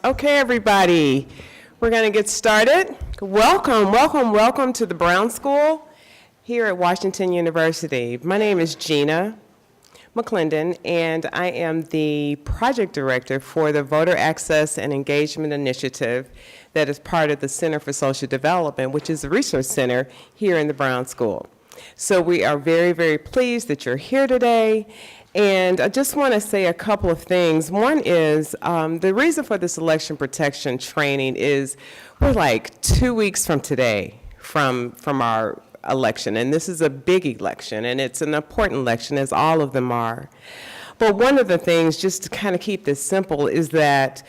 Okay, everybody, we're going to get started. Welcome, welcome, welcome to the Brown School here at Washington University. My name is Gina McClendon, and I am the project director for the Voter Access and Engagement Initiative that is part of the Center for Social Development, which is a research center here in the Brown School. So we are very, very pleased that you're here today. And I just want to say a couple of things. One is the reason for this election protection training is we're like 2 weeks from today from our election. And this is a big election, and it's an important election, as all of them are. But one of the things, just to kind of keep this simple, is that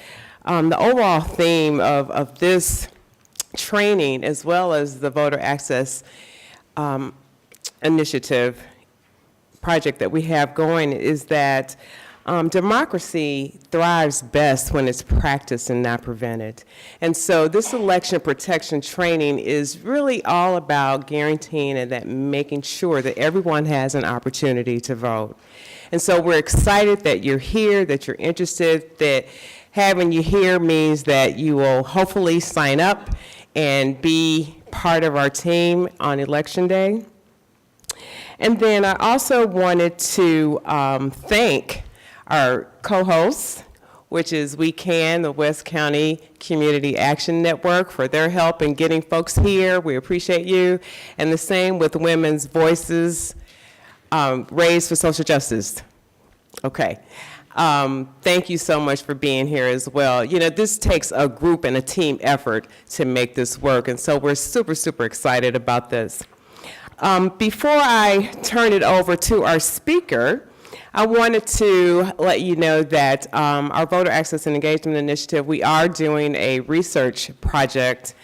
the overall theme of this training, as well as the voter access initiative project that we have going, is that democracy thrives best when it's practiced and not prevented. And so this election protection training is really all about guaranteeing and that making sure that everyone has an opportunity to vote. And so we're excited that you're here, that you're interested, that having you here means that you will hopefully sign up and be part of our team on Election Day. And then I also wanted to thank our co-hosts, which is We Can, the West County Community Action Network, for their help in getting folks here. We appreciate you. And the same with Women's Voices Raised for Social Justice. Okay. Thank you so much for being here as well. You know, this takes a group and a team effort to make this work, and so we're super, super excited about this. Before I turn it over to our speaker, I wanted to let you know that our Voter Access and Engagement Initiative, we are doing a research project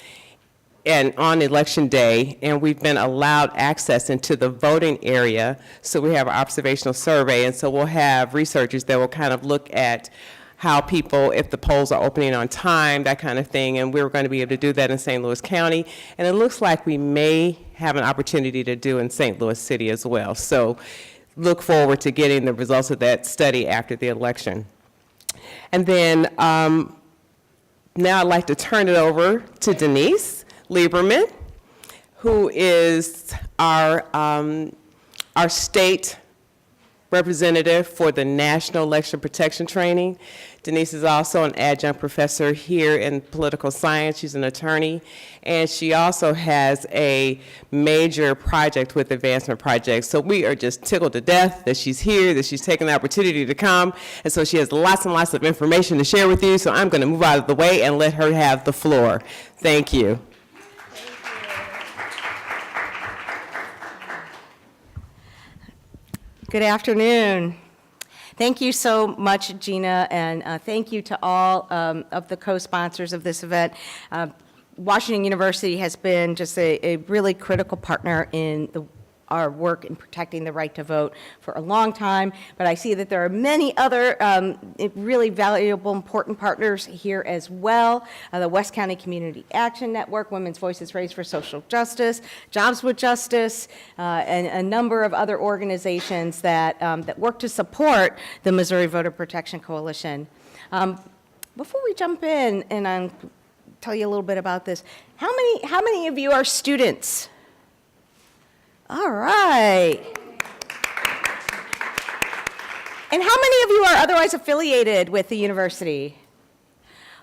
on Election Day, and we've been allowed access into the voting area. So we have an observational survey, and so we'll have researchers that will kind of look at how people, if the polls are opening on time, that kind of thing, and we're going to be able to do that in St. Louis County, and it looks like we may have an opportunity to do in St. Louis City as well. So look forward to getting the results of that study after the election. And then now I'd like to turn it over to Denise Lieberman, who is our state representative for the National Election Protection Training. Denise is also an adjunct professor here in political science. She's an attorney, and she also has a major project with Advancement Project. So we are just tickled to death that she's here, that she's taken the opportunity to come, and so she has lots and lots of information to share with you. So I'm going to move out of the way and let her have the floor. Thank you. Good afternoon. Thank you so much, Gina, and thank you to all of the co-sponsors of this event. Washington University has been just a really critical partner in our work in protecting the right to vote for a long time, but I see that there are many other really valuable, important partners here as well. The West County Community Action Network, Women's Voices Raised for Social Justice, Jobs with Justice, and a number of other organizations that work to support the Missouri Voter Protection Coalition. Before we jump in and tell you a little bit about this, how many of you are students? All right. And how many of you are otherwise affiliated with the university?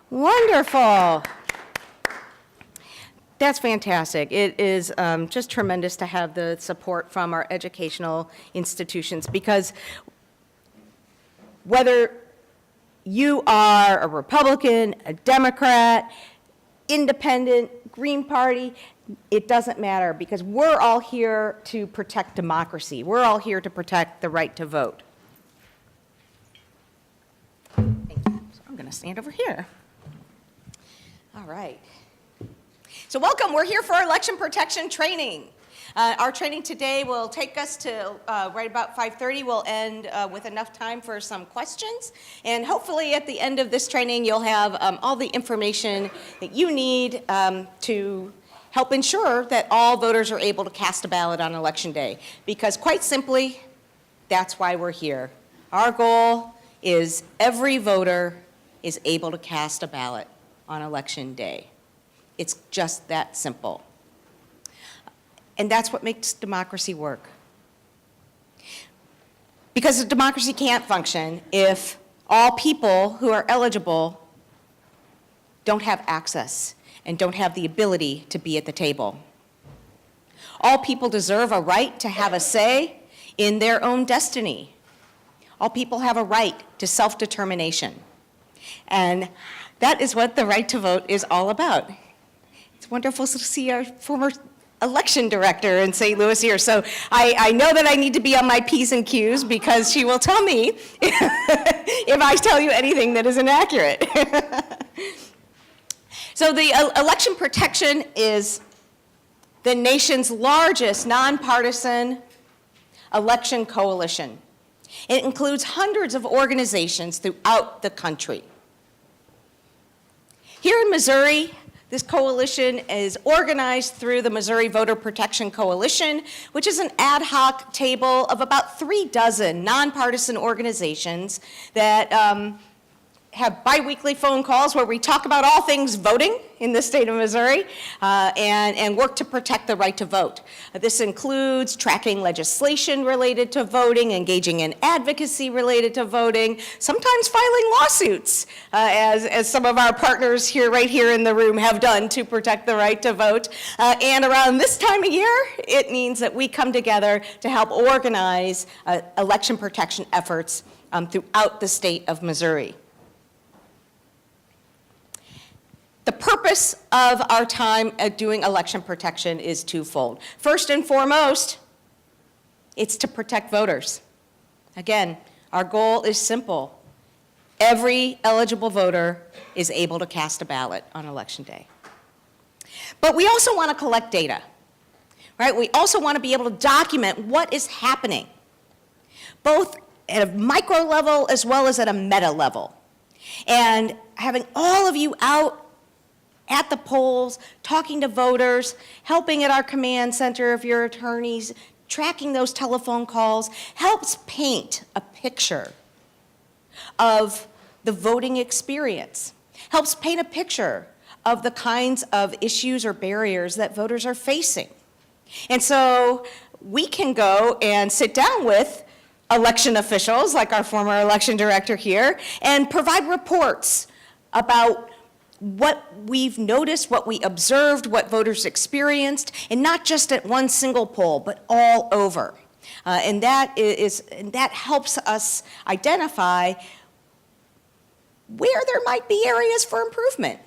Wonderful. That's fantastic. It is just tremendous to have the support from our educational institutions, because whether you are a Republican, a Democrat, Independent, Green Party, it doesn't matter, because we're all here to protect democracy. We're all here to protect the right to vote. Thank you. So I'm going to stand over here. All right. So welcome. We're here for our election protection training. Our training today will take us to right about 5:30. We'll end with enough time for some questions. And hopefully at the end of this training, you'll have all the information that you need to help ensure that all voters are able to cast a ballot on Election Day. Because quite simply, that's why we're here. Our goal is every voter is able to cast a ballot on Election Day. It's just that simple. And that's what makes democracy work. Because a democracy can't function if all people who are eligible don't have access and don't have the ability to be at the table. All people deserve a right to have a say in their own destiny. All people have a right to self-determination. And that is what the right to vote is all about. It's wonderful to see our former election director in St. Louis here. So I know that I need to be on my P's and Q's because she will tell me if I tell you anything that is inaccurate. So the election protection is the nation's largest nonpartisan election coalition. It includes hundreds of organizations throughout the country. Here in Missouri, this coalition is organized through the Missouri Voter Protection Coalition, which is an ad hoc table of about 36 nonpartisan organizations that have biweekly phone calls where we talk about all things voting in the state of Missouri and work to protect the right to vote. This includes tracking legislation related to voting, engaging in advocacy related to voting, sometimes filing lawsuits, as some of our partners here, right here in the room have done to protect the right to vote. And around this time of year, it means that we come together to help organize election protection efforts throughout the state of Missouri. The purpose of our time at doing election protection is twofold. First and foremost, it's to protect voters. Again, our goal is simple. Every eligible voter is able to cast a ballot on Election Day. But we also want to collect data, right? We also want to be able to document what is happening, both at a micro level as well as at a meta level. And having all of you out at the polls, talking to voters, helping at our command center if you're attorneys, tracking those telephone calls, helps paint a picture of the voting experience, helps paint a picture of the kinds of issues or barriers that voters are facing. And so we can go and sit down with election officials, like our former election director here, and provide reports about what we've noticed, what we observed, what voters experienced, and not just at one single poll, but all over. And that helps us identify where there might be areas for improvement,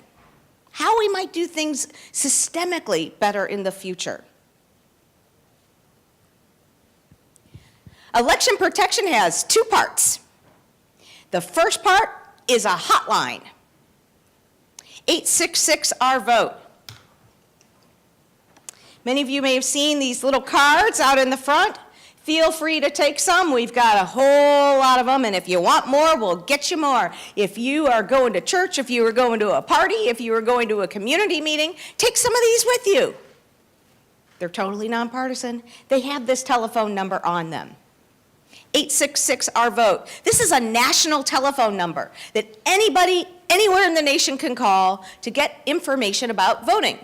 how we might do things systemically better in the future. Election protection has two parts. The first part is a hotline. 866-OUR-VOTE. Many of you may have seen these little cards out in the front. Feel free to take some. We've got a whole lot of them, and if you want more, we'll get you more. If you are going to church, if you are going to a party, if you are going to a community meeting, take some of these with you. They're totally nonpartisan. They have this telephone number on them. 866-OUR-VOTE. This is a national telephone number that anybody, anywhere in the nation can call to get information about voting.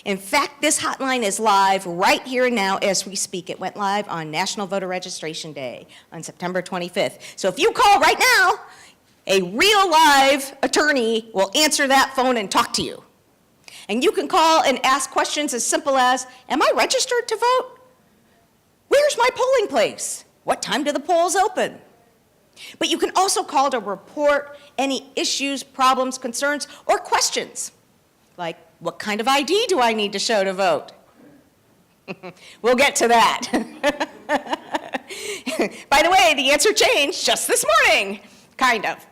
In fact, this hotline is live right here and now as we speak. It went live on National Voter Registration Day on September 25th. So if you call right now, a real live attorney will answer that phone and talk to you. And you can call and ask questions as simple as, am I registered to vote? Where's my polling place? What time do the polls open? But you can also call to report any issues, problems, concerns, or questions, like what kind of ID do I need to show to vote? We'll get to that. By the way, the answer changed just this morning, kind of.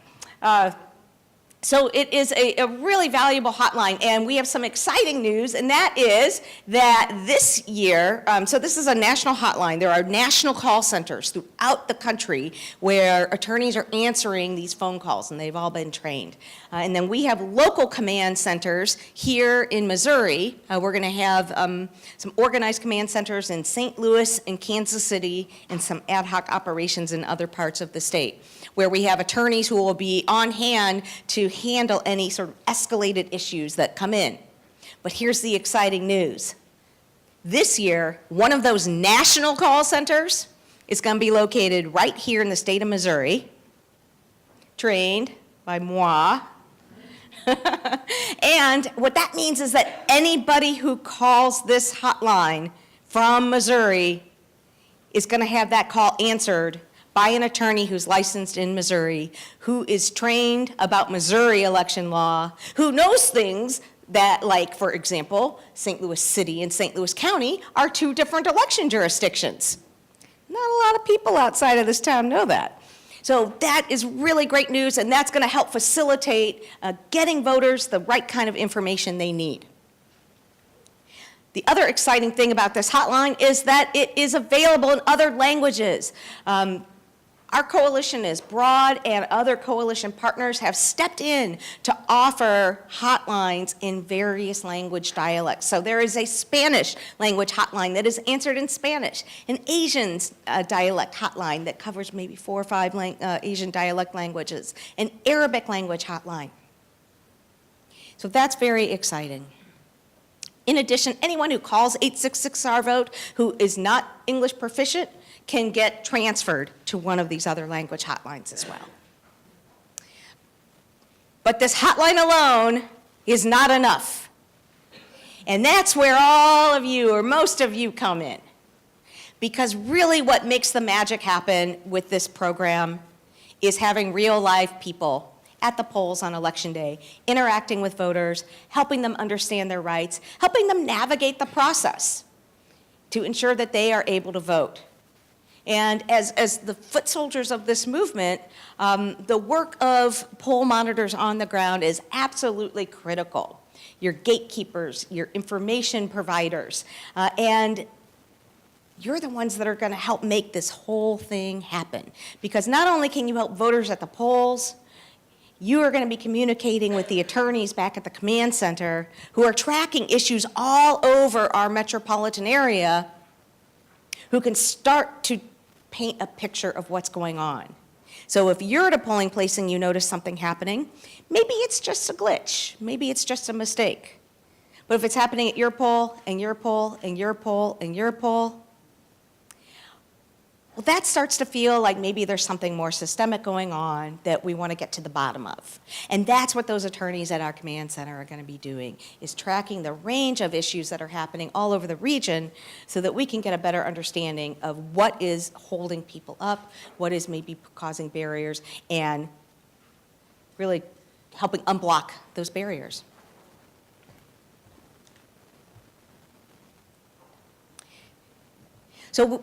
So it is a really valuable hotline, and we have some exciting news, and that is that this year, so this is a national hotline. There are national call centers throughout the country where attorneys are answering these phone calls, and they've all been trained. And then we have local command centers here in Missouri. We're going to have some organized command centers in St. Louis and Kansas City, and some ad hoc operations in other parts of the state, where we have attorneys who will be on hand to handle any sort of escalated issues that come in. But here's the exciting news. This year, one of those national call centers is going to be located right here in the state of Missouri, trained by moi. And what that means is that anybody who calls this hotline from Missouri is going to have that call answered by an attorney who's licensed in Missouri, who is trained about Missouri election law, who knows things that, like, for example, St. Louis City and St. Louis County are two different election jurisdictions. Not a lot of people outside of this town know that. So that is really great news, and that's going to help facilitate getting voters the right kind of information they need. The other exciting thing about this hotline is that it is available in other languages. Our coalition is broad, and other coalition partners have stepped in to offer hotlines in various language dialects. So there is a Spanish language hotline that is answered in Spanish, an Asian dialect hotline that covers maybe 4 or 5 Asian dialect languages, an Arabic language hotline. So that's very exciting. In addition, anyone who calls 866-OUR-VOTE who is not English proficient can get transferred to one of these other language hotlines as well. But this hotline alone is not enough. And that's where all of you, or most of you, come in. Because really what makes the magic happen with this program is having real live people at the polls on Election Day, interacting with voters, helping them understand their rights, helping them navigate the process to ensure that they are able to vote. And as the foot soldiers of this movement, the work of poll monitors on the ground is absolutely critical. Your gatekeepers, your information providers, and you're the ones that are going to help make this whole thing happen. Because not only can you help voters at the polls, you are going to be communicating with the attorneys back at the command center who are tracking issues all over our metropolitan area, who can start to paint a picture of what's going on. So if you're at a polling place and you notice something happening, maybe it's just a glitch, maybe it's just a mistake. But if it's happening at your poll, and your poll, and your poll, and your poll, well, that starts to feel like maybe there's something more systemic going on that we want to get to the bottom of. And that's what those attorneys at our command center are going to be doing, is tracking the range of issues that are happening all over the region so that we can get a better understanding of what is holding people up, what is maybe causing barriers, and really helping unblock those barriers. So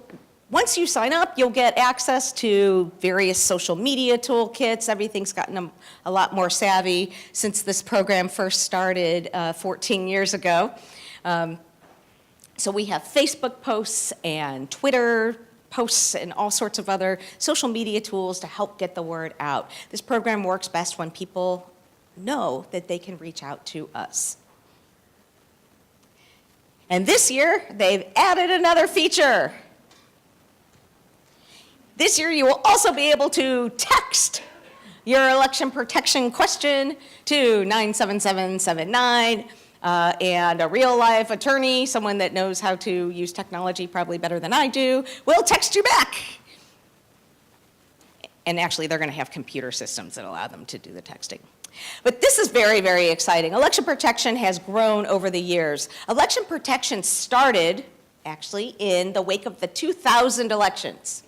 once you sign up, you'll get access to various social media toolkits. Everything's gotten a lot more savvy since this program first started 14 years ago. So we have Facebook posts and Twitter posts and all sorts of other social media tools to help get the word out. This program works best when people know that they can reach out to us. And this year, they've added another feature. This year, you will also be able to text your election protection question to 97779, and a real-life attorney, someone that knows how to use technology probably better than I do, will text you back. And actually, they're going to have computer systems that allow them to do the texting. But this is very, very exciting. Election protection has grown over the years. Election protection started, actually, in the wake of the 2000 elections.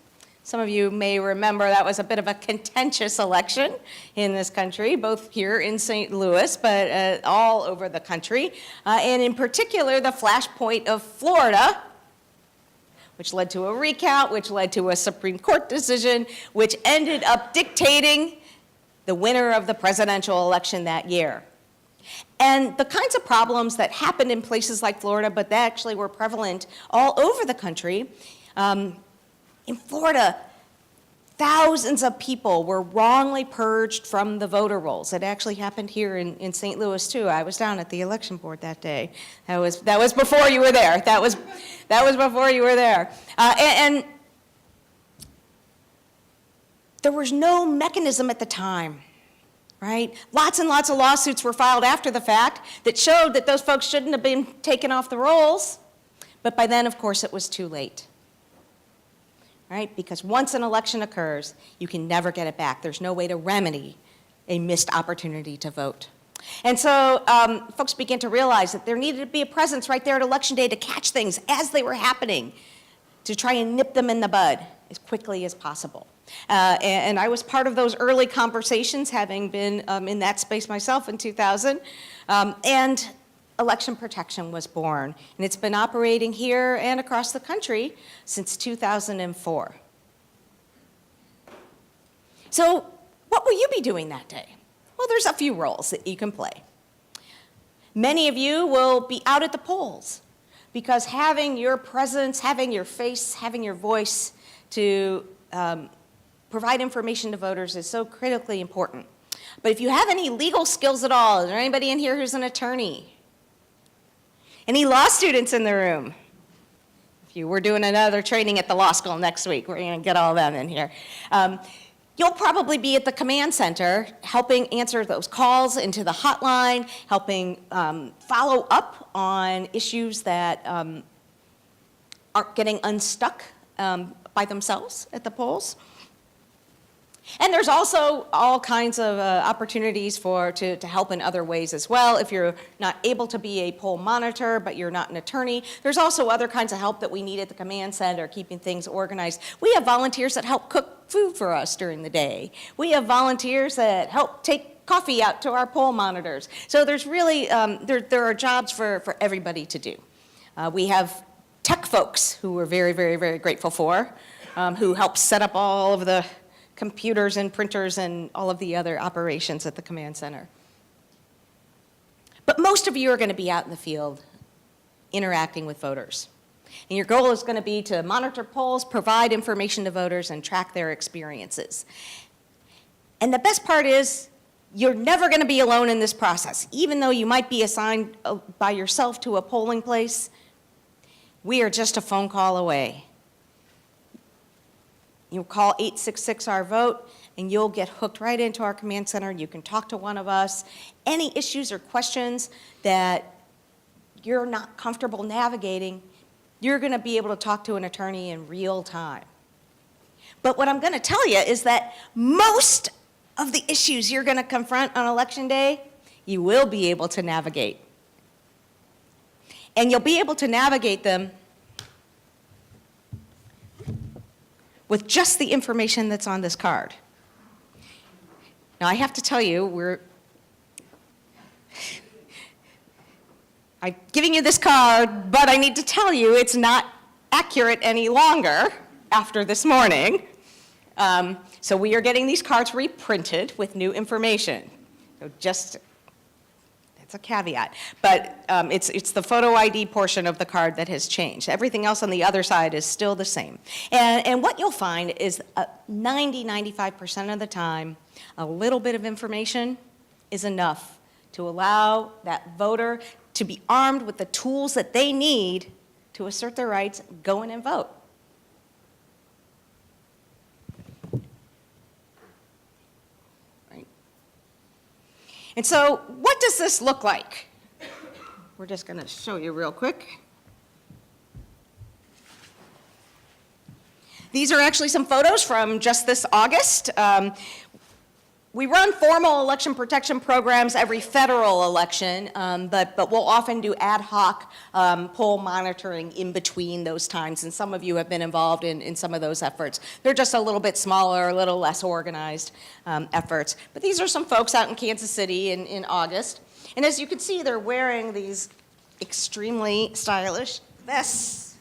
Some of you may remember that was a bit of a contentious election in this country, both here in St. Louis, but all over the country. And in particular, the flashpoint of Florida, which led to a recount, which led to a Supreme Court decision, which ended up dictating the winner of the presidential election that year. And the kinds of problems that happened in places like Florida, but that actually were prevalent all over the country. In Florida, thousands of people were wrongly purged from the voter rolls. It actually happened here in St. Louis, too. I was down at the election board that day. That was before you were there. That was before you were there. And there was no mechanism at the time, right? Lots and lots of lawsuits were filed after the fact that showed that those folks shouldn't have been taken off the rolls. But by then, of course, it was too late. Right? Because once an election occurs, you can never get it back. There's no way to remedy a missed opportunity to vote. And so folks began to realize that there needed to be a presence right there at Election Day to catch things as they were happening, to try and nip them in the bud as quickly as possible. And I was part of those early conversations, having been in that space myself in 2000. And election protection was born, and it's been operating here and across the country since 2004. So what will you be doing that day? Well, there's a few roles that you can play. Many of you will be out at the polls, because having your presence, having your face, having your voice to provide information to voters is so critically important. But if you have any legal skills at all, is there anybody in here who's an attorney? Any law students in the room? If you were doing another training at the law school next week, we're going to get all of them in here. You'll probably be at the command center helping answer those calls into the hotline, helping follow up on issues that aren't getting unstuck by themselves at the polls. And there's also all kinds of opportunities to help in other ways as well. If you're not able to be a poll monitor, but you're not an attorney, there's also other kinds of help that we need at the command center, keeping things organized. We have volunteers that help cook food for us during the day. We have volunteers that help take coffee out to our poll monitors. So there's really, there are jobs for everybody to do. We have tech folks who we're very, very, very grateful for, who help set up all of the computers and printers and all of the other operations at the command center. But most of you are going to be out in the field interacting with voters. And your goal is going to be to monitor polls, provide information to voters, and track their experiences. And the best part is, you're never going to be alone in this process. Even though you might be assigned by yourself to a polling place, we are just a phone call away. You call 866-OUR-VOTE, and you'll get hooked right into our command center. You can talk to one of us. Any issues or questions that you're not comfortable navigating, you're going to be able to talk to an attorney in real time. But what I'm going to tell you is that most of the issues you're going to confront on Election Day, you will be able to navigate. And you'll be able to navigate them with just the information that's on this card. Now, I have to tell you, I'm giving you this card, but I need to tell you it's not accurate any longer after this morning. So we are getting these cards reprinted with new information. So just, that's a caveat. But it's the photo ID portion of the card that has changed. Everything else on the other side is still the same. And what you'll find is 95% of the time, a little bit of information is enough to allow that voter to be armed with the tools that they need to assert their rights, go in and vote. Right? And so what does this look like? We're just going to show you real quick. These are actually some photos from just this August. We run formal election protection programs every federal election, but we'll often do ad hoc poll monitoring in between those times, and some of you have been involved in some of those efforts. They're just a little bit smaller, a little less organized efforts. But these are some folks out in Kansas City in August, and as you can see, they're wearing these extremely stylish vests.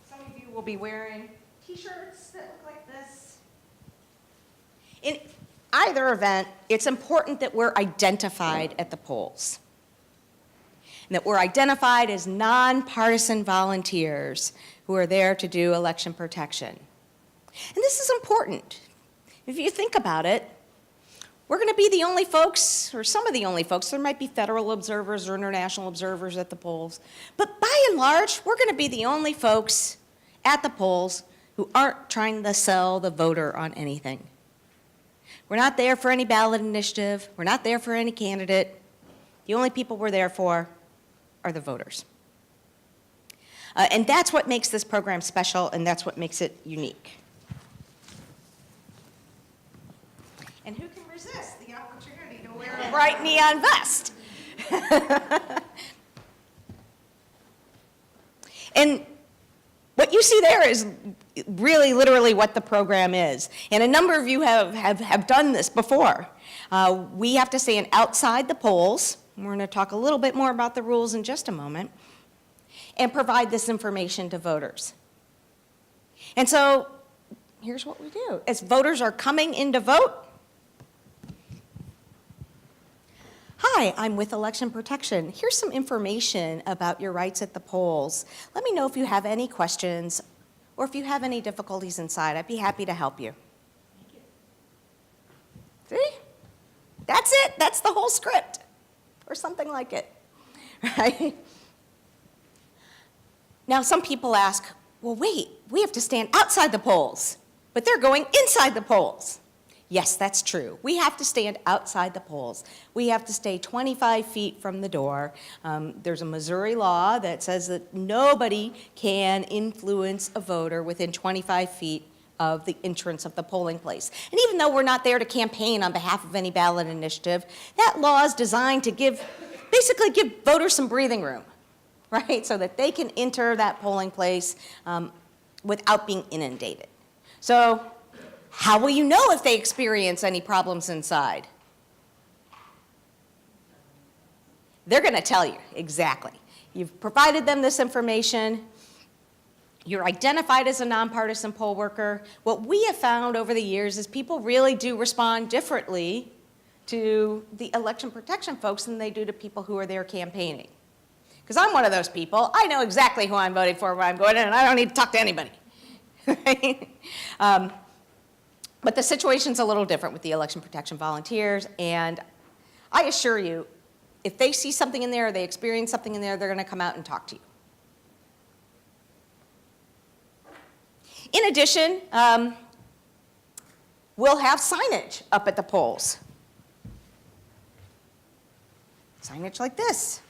Some of you will be wearing T-shirts that look like this. In either event, it's important that we're identified at the polls, and that we're identified as nonpartisan volunteers who are there to do election protection. And this is important. If you think about it, we're going to be the only folks, or some of the only folks, there might be federal observers or international observers at the polls, but by and large, we're going to be the only folks at the polls who aren't trying to sell the voter on anything. We're not there for any ballot initiative. We're not there for any candidate. The only people we're there for are the voters. And that's what makes this program special, and that's what makes it unique. And who can resist the opportunity to wear a bright neon vest? And what you see there is really literally what the program is. And a number of you have done this before. We have to stand outside the polls. We're going to talk a little bit more about the rules in just a moment, and provide this information to voters. And so here's what we do. As voters are coming in to vote, hi, I'm with Election Protection. Here's some information about your rights at the polls. Let me know if you have any questions or if you have any difficulties inside. I'd be happy to help you. See? That's it. That's the whole script, or something like it, right? Now, some people ask, well, wait, we have to stand outside the polls, but they're going inside the polls. Yes, that's true. We have to stand outside the polls. We have to stay 25 feet from the door. There's a Missouri law that says that nobody can influence a voter within 25 feet of the entrance of the polling place. And even though we're not there to campaign on behalf of any ballot initiative, that law is designed to basically give voters some breathing room, right? So that they can enter that polling place without being inundated. So how will you know if they experience any problems inside? They're going to tell you, exactly. You've provided them this information. You're identified as a nonpartisan poll worker. What we have found over the years is people really do respond differently to the election protection folks than they do to people who are there campaigning. Because I'm one of those people. I know exactly who I'm voting for when I'm going in, and I don't need to talk to anybody. But the situation's a little different with the election protection volunteers, and I assure you, if they see something in there or they experience something in there, they're going to come out and talk to you. In addition, we'll have signage up at the polls. Signage like this.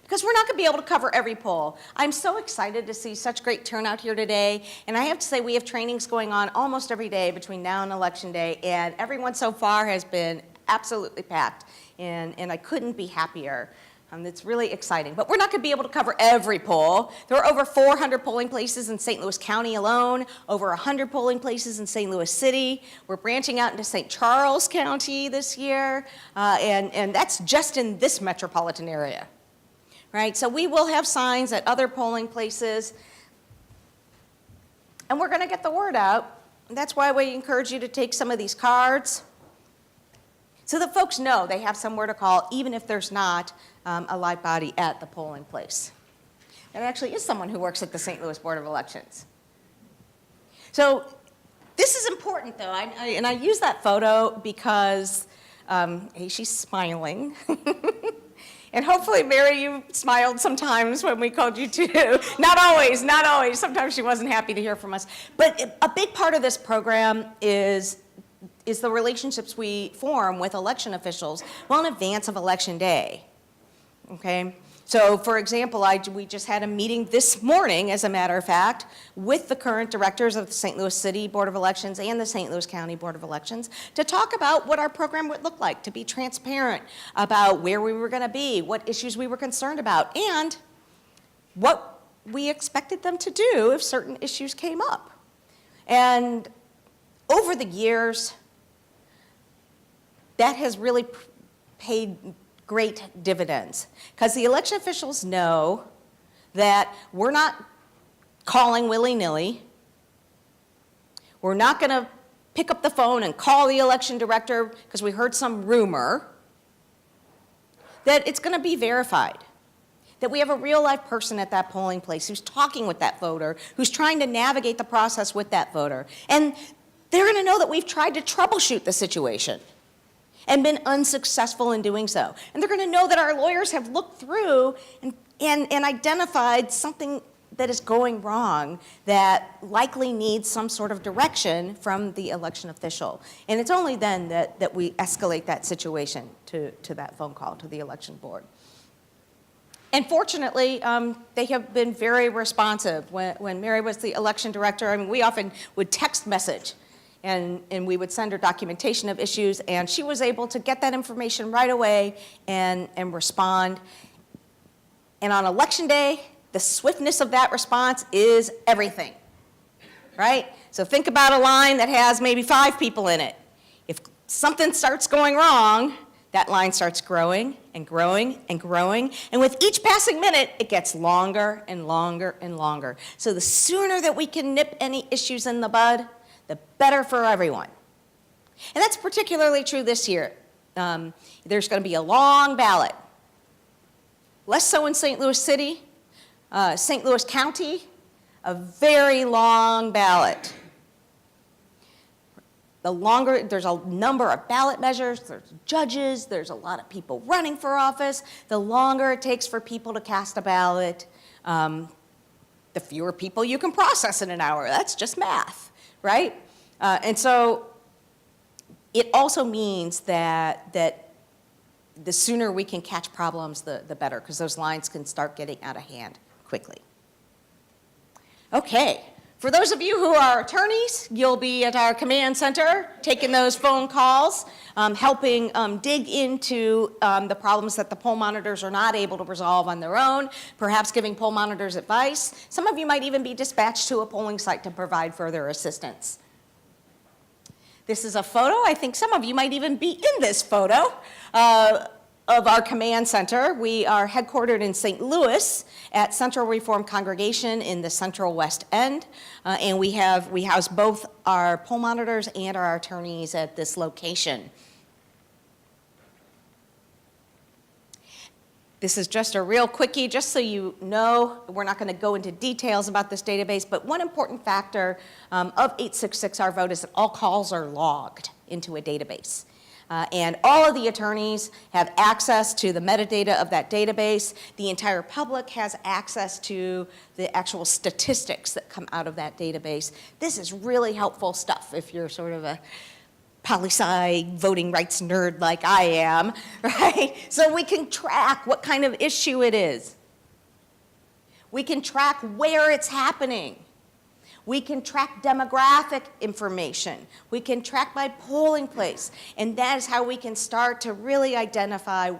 Because we're not going to be able to cover every poll. I'm so excited to see such great turnout here today. And I have to say, we have trainings going on almost every day between now and Election Day. And everyone so far has been absolutely packed. And I couldn't be happier. It's really exciting. But we're not going to be able to cover every poll. There are over 400 polling places in St. Louis County alone, over 100 polling places in St. Louis City. We're branching out into St. Charles County this year. And that's just in this metropolitan area. Right, so we will have signs at other polling places, and we're going to get the word out. And that's why we encourage you to take some of these cards so that folks know they have somewhere to call, even if there's not a live body at the polling place. There actually is someone who works at the St. Louis Board of Elections. So this is important, though, and I use that photo because, hey, she's smiling. And hopefully, Mary, you smiled sometimes when we called you too. Not always, not always. Sometimes she wasn't happy to hear from us. But a big part of this program is the relationships we form with election officials well in advance of Election Day, okay? So, for example, we just had a meeting this morning, as a matter of fact, with the current directors of the St. Louis City Board of Elections and the St. Louis County Board of Elections to talk about what our program would look like, to be transparent about where we were going to be, what issues we were concerned about, and what we expected them to do if certain issues came up. And over the years, that has really paid great dividends, because the election officials know that we're not calling willy-nilly. We're not going to pick up the phone and call the election director because we heard some rumor. That it's going to be verified, that we have a real-life person at that polling place who's talking with that voter, who's trying to navigate the process with that voter. And they're going to know that we've tried to troubleshoot the situation and been unsuccessful in doing so. And they're going to know that our lawyers have looked through and identified something that is going wrong that likely needs some sort of direction from the election official. And it's only then that we escalate that situation to that phone call to the election board. And fortunately, they have been very responsive. When Mary was the election director, I mean, we often would text message and we would send her documentation of issues, and she was able to get that information right away and respond. And on election day, the swiftness of that response is everything, right? So think about a line that has maybe 5 people in it. If something starts going wrong, that line starts growing and growing and growing. And with each passing minute, it gets longer and longer and longer. So the sooner that we can nip any issues in the bud, the better for everyone. And that's particularly true this year. There's going to be a long ballot. Less so in St. Louis City. St. Louis County, a very long ballot. The longer, there's a number of ballot measures, there's judges, there's a lot of people running for office. The longer it takes for people to cast a ballot, the fewer people you can process in an hour. That's just math, right? And so it also means that the sooner we can catch problems, the better, because those lines can start getting out of hand quickly. Okay, for those of you who are attorneys, you'll be at our command center taking those phone calls, helping dig into the problems that the poll monitors are not able to resolve on their own, perhaps giving poll monitors advice. Some of you might even be dispatched to a polling site to provide further assistance. This is a photo. I think some of you might even be in this photo of our command center. We are headquartered in St. Louis at Central Reformed Congregation in the Central West End, and we house both our poll monitors and our attorneys at this location. This is just a real quickie, just so you know. We're not going to go into details about this database, but one important factor of 866 Our Vote is that all calls are logged into a database. And all of the attorneys have access to the metadata of that database. The entire public has access to the actual statistics that come out of that database. This is really helpful stuff if you're sort of a poli-sci voting rights nerd like I am, right? So we can track what kind of issue it is. We can track where it's happening. We can track demographic information. We can track by polling place. And that is how we can start to really identify,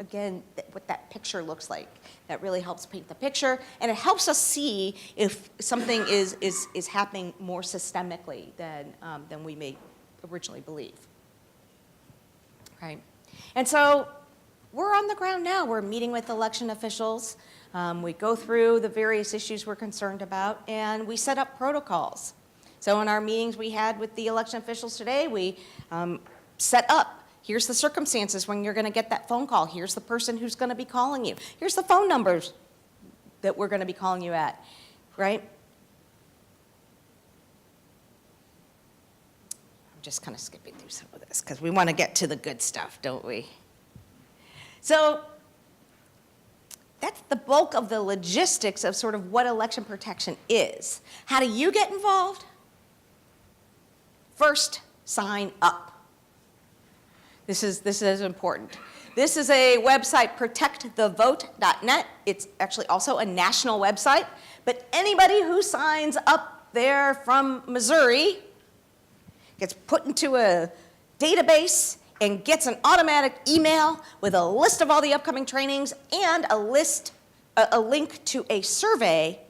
again, what that picture looks like. That really helps paint the picture, and it helps us see if something is happening more systemically than we may originally believe. Right? And so we're on the ground now. We're meeting with election officials. We go through the various issues we're concerned about, and we set up protocols. So in our meetings we had with the election officials today, we set up, here's the circumstances when you're going to get that phone call. Here's the person who's going to be calling you. Here's the phone numbers that we're going to be calling you at, right? I'm just kind of skipping through some of this because we want to get to the good stuff, don't we? So that's the bulk of the logistics of sort of what election protection is. How do you get involved? First, sign up. This is important. This is a website, protectthevote.net. It's actually also a national website, but anybody who signs up there from Missouri gets put into a database and gets an automatic email with a list of all the upcoming trainings and a link to a survey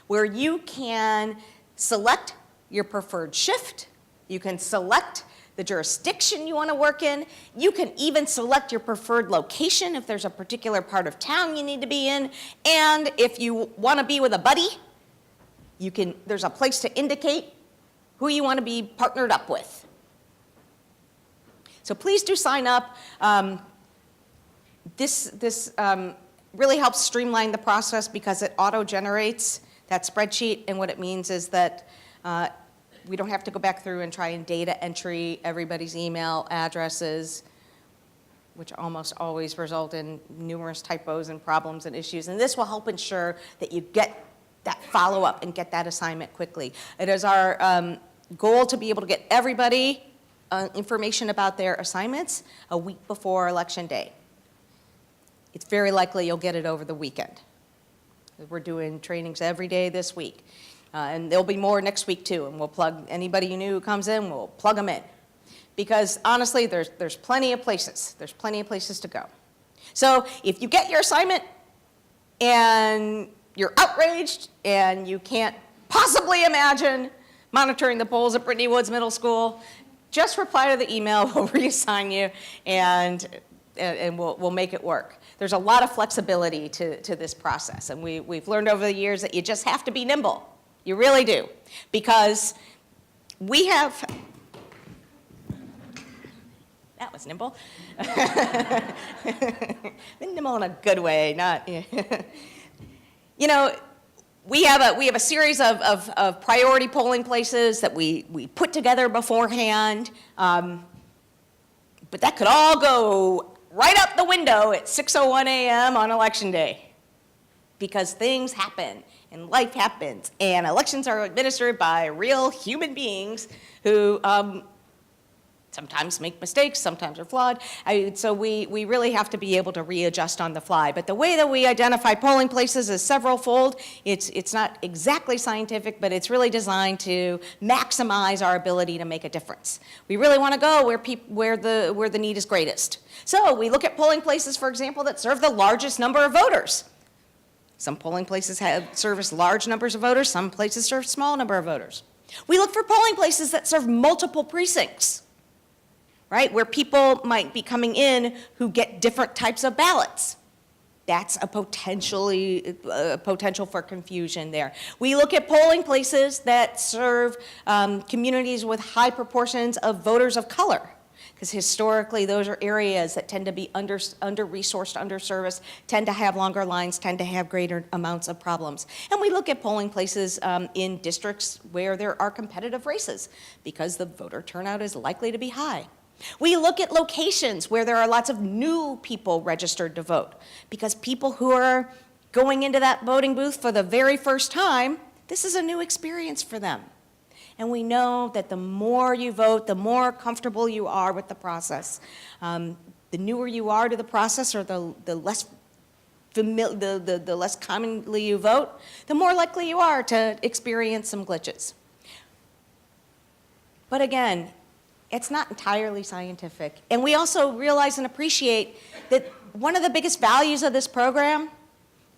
where you can select your preferred shift, you can select the jurisdiction you want to work in, you can even select your preferred location if there's a particular part of town you need to be in, and if you want to be with a buddy, there's a place to indicate who you want to be partnered up with. So please do sign up. This really helps streamline the process because it auto-generates that spreadsheet, and what it means is that we don't have to go back through and try and data entry everybody's email addresses, which almost always result in numerous typos and problems and issues. And this will help ensure that you get that follow up and get that assignment quickly. It is our goal to be able to get everybody information about their assignments a week before Election Day. It's very likely you'll get it over the weekend. We're doing trainings every day this week. And there'll be more next week too, and we'll plug anybody new who comes in, we'll plug them in. Because honestly, there's plenty of places. There's plenty of places to go. So if you get your assignment and you're outraged and you can't possibly imagine monitoring the polls at Brittany Woods Middle School, just reply to the email, we'll reassign you, and we'll make it work. There's a lot of flexibility to this process, and we've learned over the years that you just have to be nimble. You really do, because we have, that was nimble. Nimble in a good way, not, you know, we have a series of priority polling places that we put together beforehand, but that could all go right out the window at 6:01 a.m. on Election Day, because things happen and life happens, and elections are administered by real human beings who sometimes make mistakes, sometimes are flawed. So we really have to be able to readjust on the fly. But the way that we identify polling places is several-fold. It's not exactly scientific, but it's really designed to maximize our ability to make a difference. We really want to go where the need is greatest. So we look at polling places, for example, that serve the largest number of voters. Some polling places service large numbers of voters. Some places serve small number of voters. We look for polling places that serve multiple precincts, right, where people might be coming in who get different types of ballots. That's a potential for confusion there. We look at polling places that serve communities with high proportions of voters of color, because historically those are areas that tend to be under-resourced, under-serviced, tend to have longer lines, tend to have greater amounts of problems. And we look at polling places in districts where there are competitive races, because the voter turnout is likely to be high. We look at locations where there are lots of new people registered to vote, because people who are going into that voting booth for the very first time, this is a new experience for them. And we know that the more you vote, the more comfortable you are with the process. The newer you are to the process, or the less the less commonly you vote, the more likely you are to experience some glitches. But again, it's not entirely scientific. And we also realize and appreciate that one of the biggest values of this program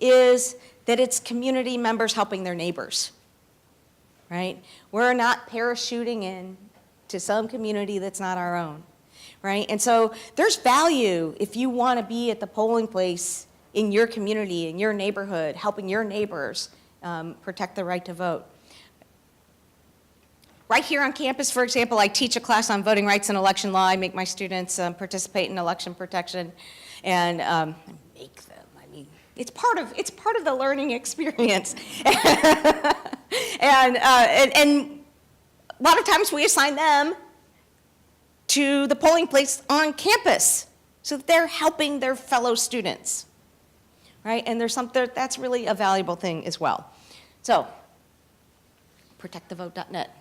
is that it's community members helping their neighbors, right? We're not parachuting in to some community that's not our own, right? And so there's value if you want to be at the polling place in your community, in your neighborhood, helping your neighbors protect the right to vote. Right here on campus, for example, I teach a class on voting rights and election law. I make my students participate in election protection, and make them. I mean, it's part of the learning experience. and a lot of times we assign them to the polling place on campus, so that they're helping their fellow students, right? And that's really a valuable thing as well. So, protectthevote.net.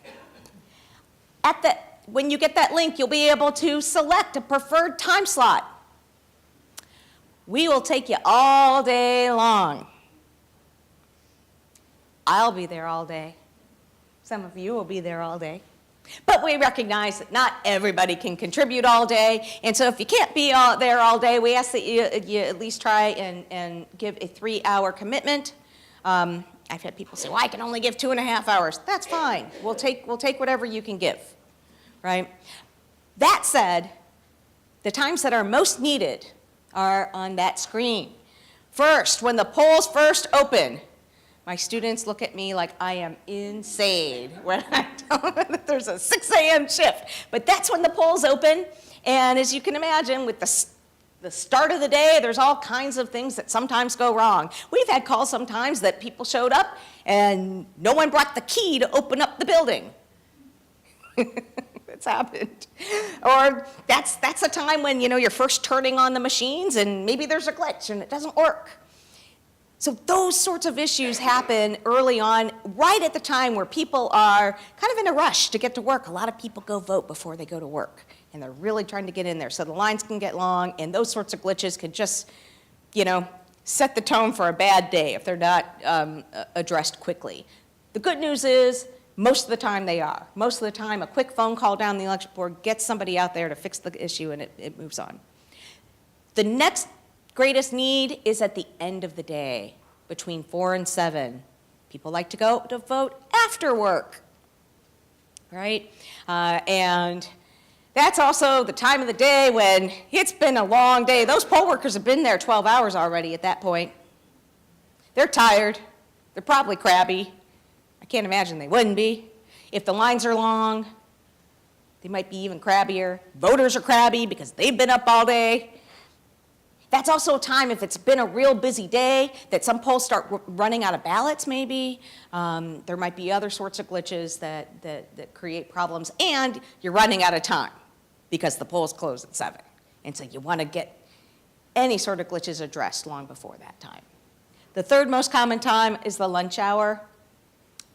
When you get that link, you'll be able to select a preferred time slot. We will take you all day long. I'll be there all day. Some of you will be there all day. But we recognize that not everybody can contribute all day, and so if you can't be there all day, we ask that you at least try and give a 3-hour commitment. I've had people say, well, I can only give 2.5 hours. That's fine. We'll take whatever you can give, right? That said, the times that are most needed are on that screen. First, when the polls first open, my students look at me like I am insane when I tell them that there's a 6 a.m. shift. But that's when the polls open, and as you can imagine, with the start of the day, there's all kinds of things that sometimes go wrong. We've had calls sometimes that people showed up and no one brought the key to open up the building. It's happened. Or that's a time when, you're first turning on the machines and maybe there's a glitch and it doesn't work. So those sorts of issues happen early on, right at the time where people are kind of in a rush to get to work. A lot of people go vote before they go to work, and they're really trying to get in there. So the lines can get long, and those sorts of glitches could just, set the tone for a bad day if they're not addressed quickly. The good news is, most of the time they are. Most of the time, a quick phone call down the election board gets somebody out there to fix the issue, and it moves on. The next greatest need is at the end of the day, between 4 and 7. People like to go to vote after work, right? And that's also the time of the day when it's been a long day. Those poll workers have been there 12 hours already at that point. They're tired. They're probably crabby. I can't imagine they wouldn't be. If the lines are long, they might be even crabbier. Voters are crabby because they've been up all day. That's also a time, if it's been a real busy day, that some polls start running out of ballots maybe. There might be other sorts of glitches that create problems, and you're running out of time because the polls close at 7. And so you want to get any sort of glitches addressed long before that time. The third most common time is the lunch hour.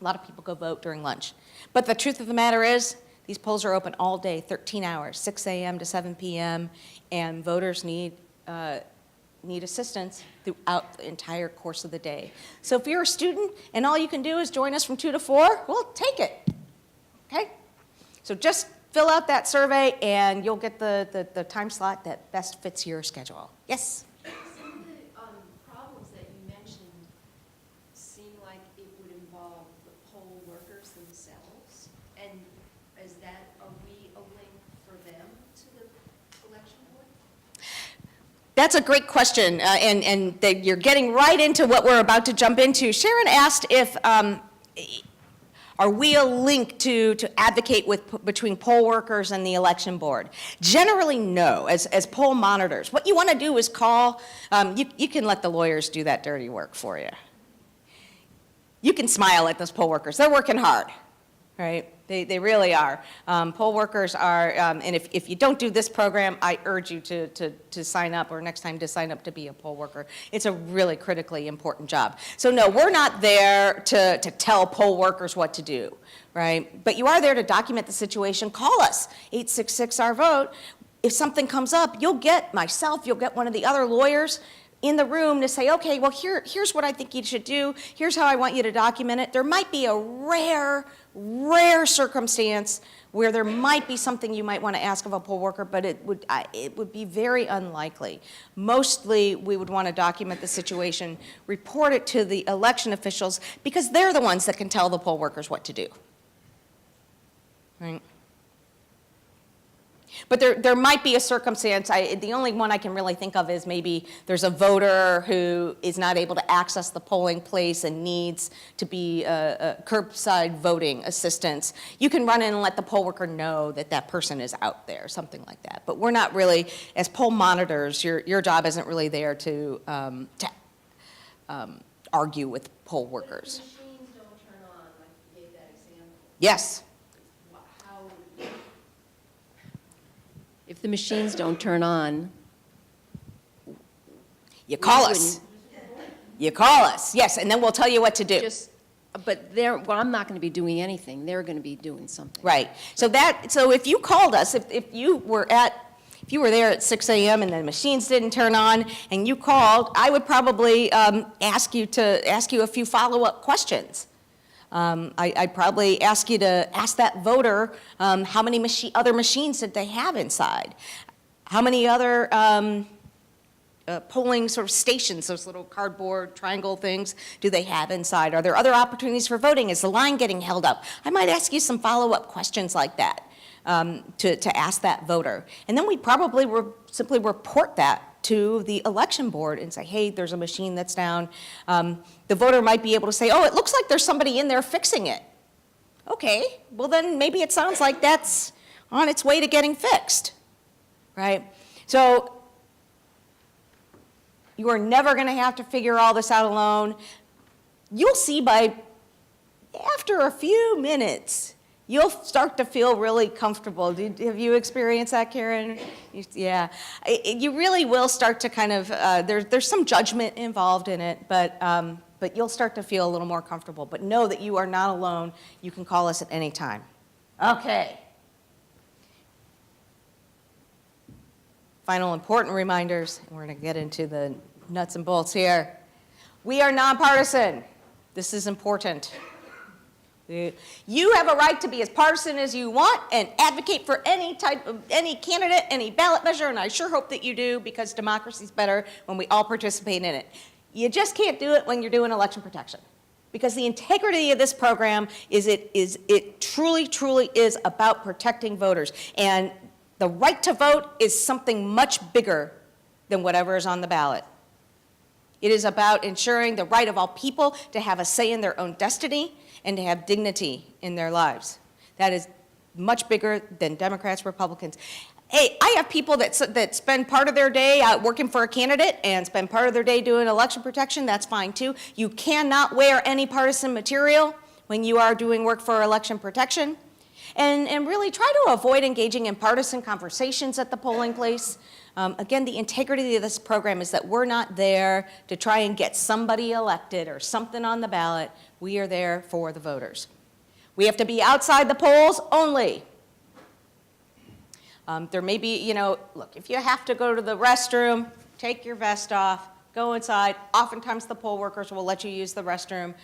A lot of people go vote during lunch. But the truth of the matter is, these polls are open all day, 13 hours, 6 a.m. to 7 p.m., and voters need assistance throughout the entire course of the day. So if you're a student and all you can do is join us from 2 to 4, well, take it, okay? So just fill out that survey and you'll get the time slot that best fits your schedule. Yes? Some of the problems that you mentioned seem like it would involve the poll workers themselves. And are we a link for them to the election board? That's a great question, and you're getting right into what we're about to jump into. Sharon asked if, are we a link to advocate between poll workers and the election board? Generally, no, as poll monitors. What you want to do is call, you can let the lawyers do that dirty work for you. You can smile at those poll workers. They're working hard, right? They really are. Poll workers are, and if you don't do this program, I urge you to sign up, or next time to sign up to be a poll worker. It's a really critically important job. So no, we're not there to tell poll workers what to do, right? But you are there to document the situation. Call us, 866-OUR-VOTE. If something comes up, you'll get myself, you'll get one of the other lawyers in the room to say, okay, well, here's what I think you should do. Here's how I want you to document it. There might be a rare circumstance where there might be something you might want to ask of a poll worker, but it would be very unlikely. Mostly, we would want to document the situation, report it to the election officials, because they're the ones that can tell the poll workers what to do, right? But there might be a circumstance, the only one I can really think of is maybe there's a voter who is not able to access the polling place and needs to be a curbside voting assistance. You can run in and let the poll worker know that that person is out there, something like that. But we're not really, as poll monitors, your job isn't really there to argue with poll workers. But if the machines don't turn on, like you gave that example. Yes. If the machines don't turn on, You call us. You call us, yes, and then we'll tell you what to do. well, I'm not going to be doing anything. They're going to be doing something. Right. So if you called us, if you were there at 6 a.m. and the machines didn't turn on and you called, I would probably ask you a few follow-up questions. I'd probably ask you to ask that voter how many other machines did they have inside? How many other polling sort of stations, those little cardboard triangle things, do they have inside? Are there other opportunities for voting? Is the line getting held up? I might ask you some follow-up questions like that to ask that voter. And then we probably simply report that to the election board and say, hey, there's a machine that's down. The voter might be able to say, oh, it looks like there's somebody in there fixing it. Okay, well then maybe it sounds like that's on its way to getting fixed, right? So you are never going to have to figure all this out alone. You'll see after a few minutes, you'll start to feel really comfortable. Have you experienced that, Karen? Yeah. You really will start to kind of, there's some judgment involved in it, but you'll start to feel a little more comfortable. But know that you are not alone. You can call us at any time. Okay. Final important reminders. We're going to get into the nuts and bolts here. We are nonpartisan. This is important. You have a right to be as partisan as you want and advocate for any candidate, any ballot measure, and I sure hope that you do, because democracy is better when we all participate in it. You just can't do it when you're doing election protection, because the integrity of this program it truly, truly is about protecting voters. And the right to vote is something much bigger than whatever is on the ballot. It is about ensuring the right of all people to have a say in their own destiny and to have dignity in their lives. That is much bigger than Democrats, Republicans. Hey, I have people that spend part of their day working for a candidate and spend part of their day doing election protection. That's fine too. You cannot wear any partisan material when you are doing work for election protection. And really try to avoid engaging in partisan conversations at the polling place. Again, the integrity of this program is that we're not there to try and get somebody elected or something on the ballot. We are there for the voters. We have to be outside the polls only. There may be, look, if you have to go to the restroom, take your vest off, go inside. Oftentimes the poll workers will let you use the restroom,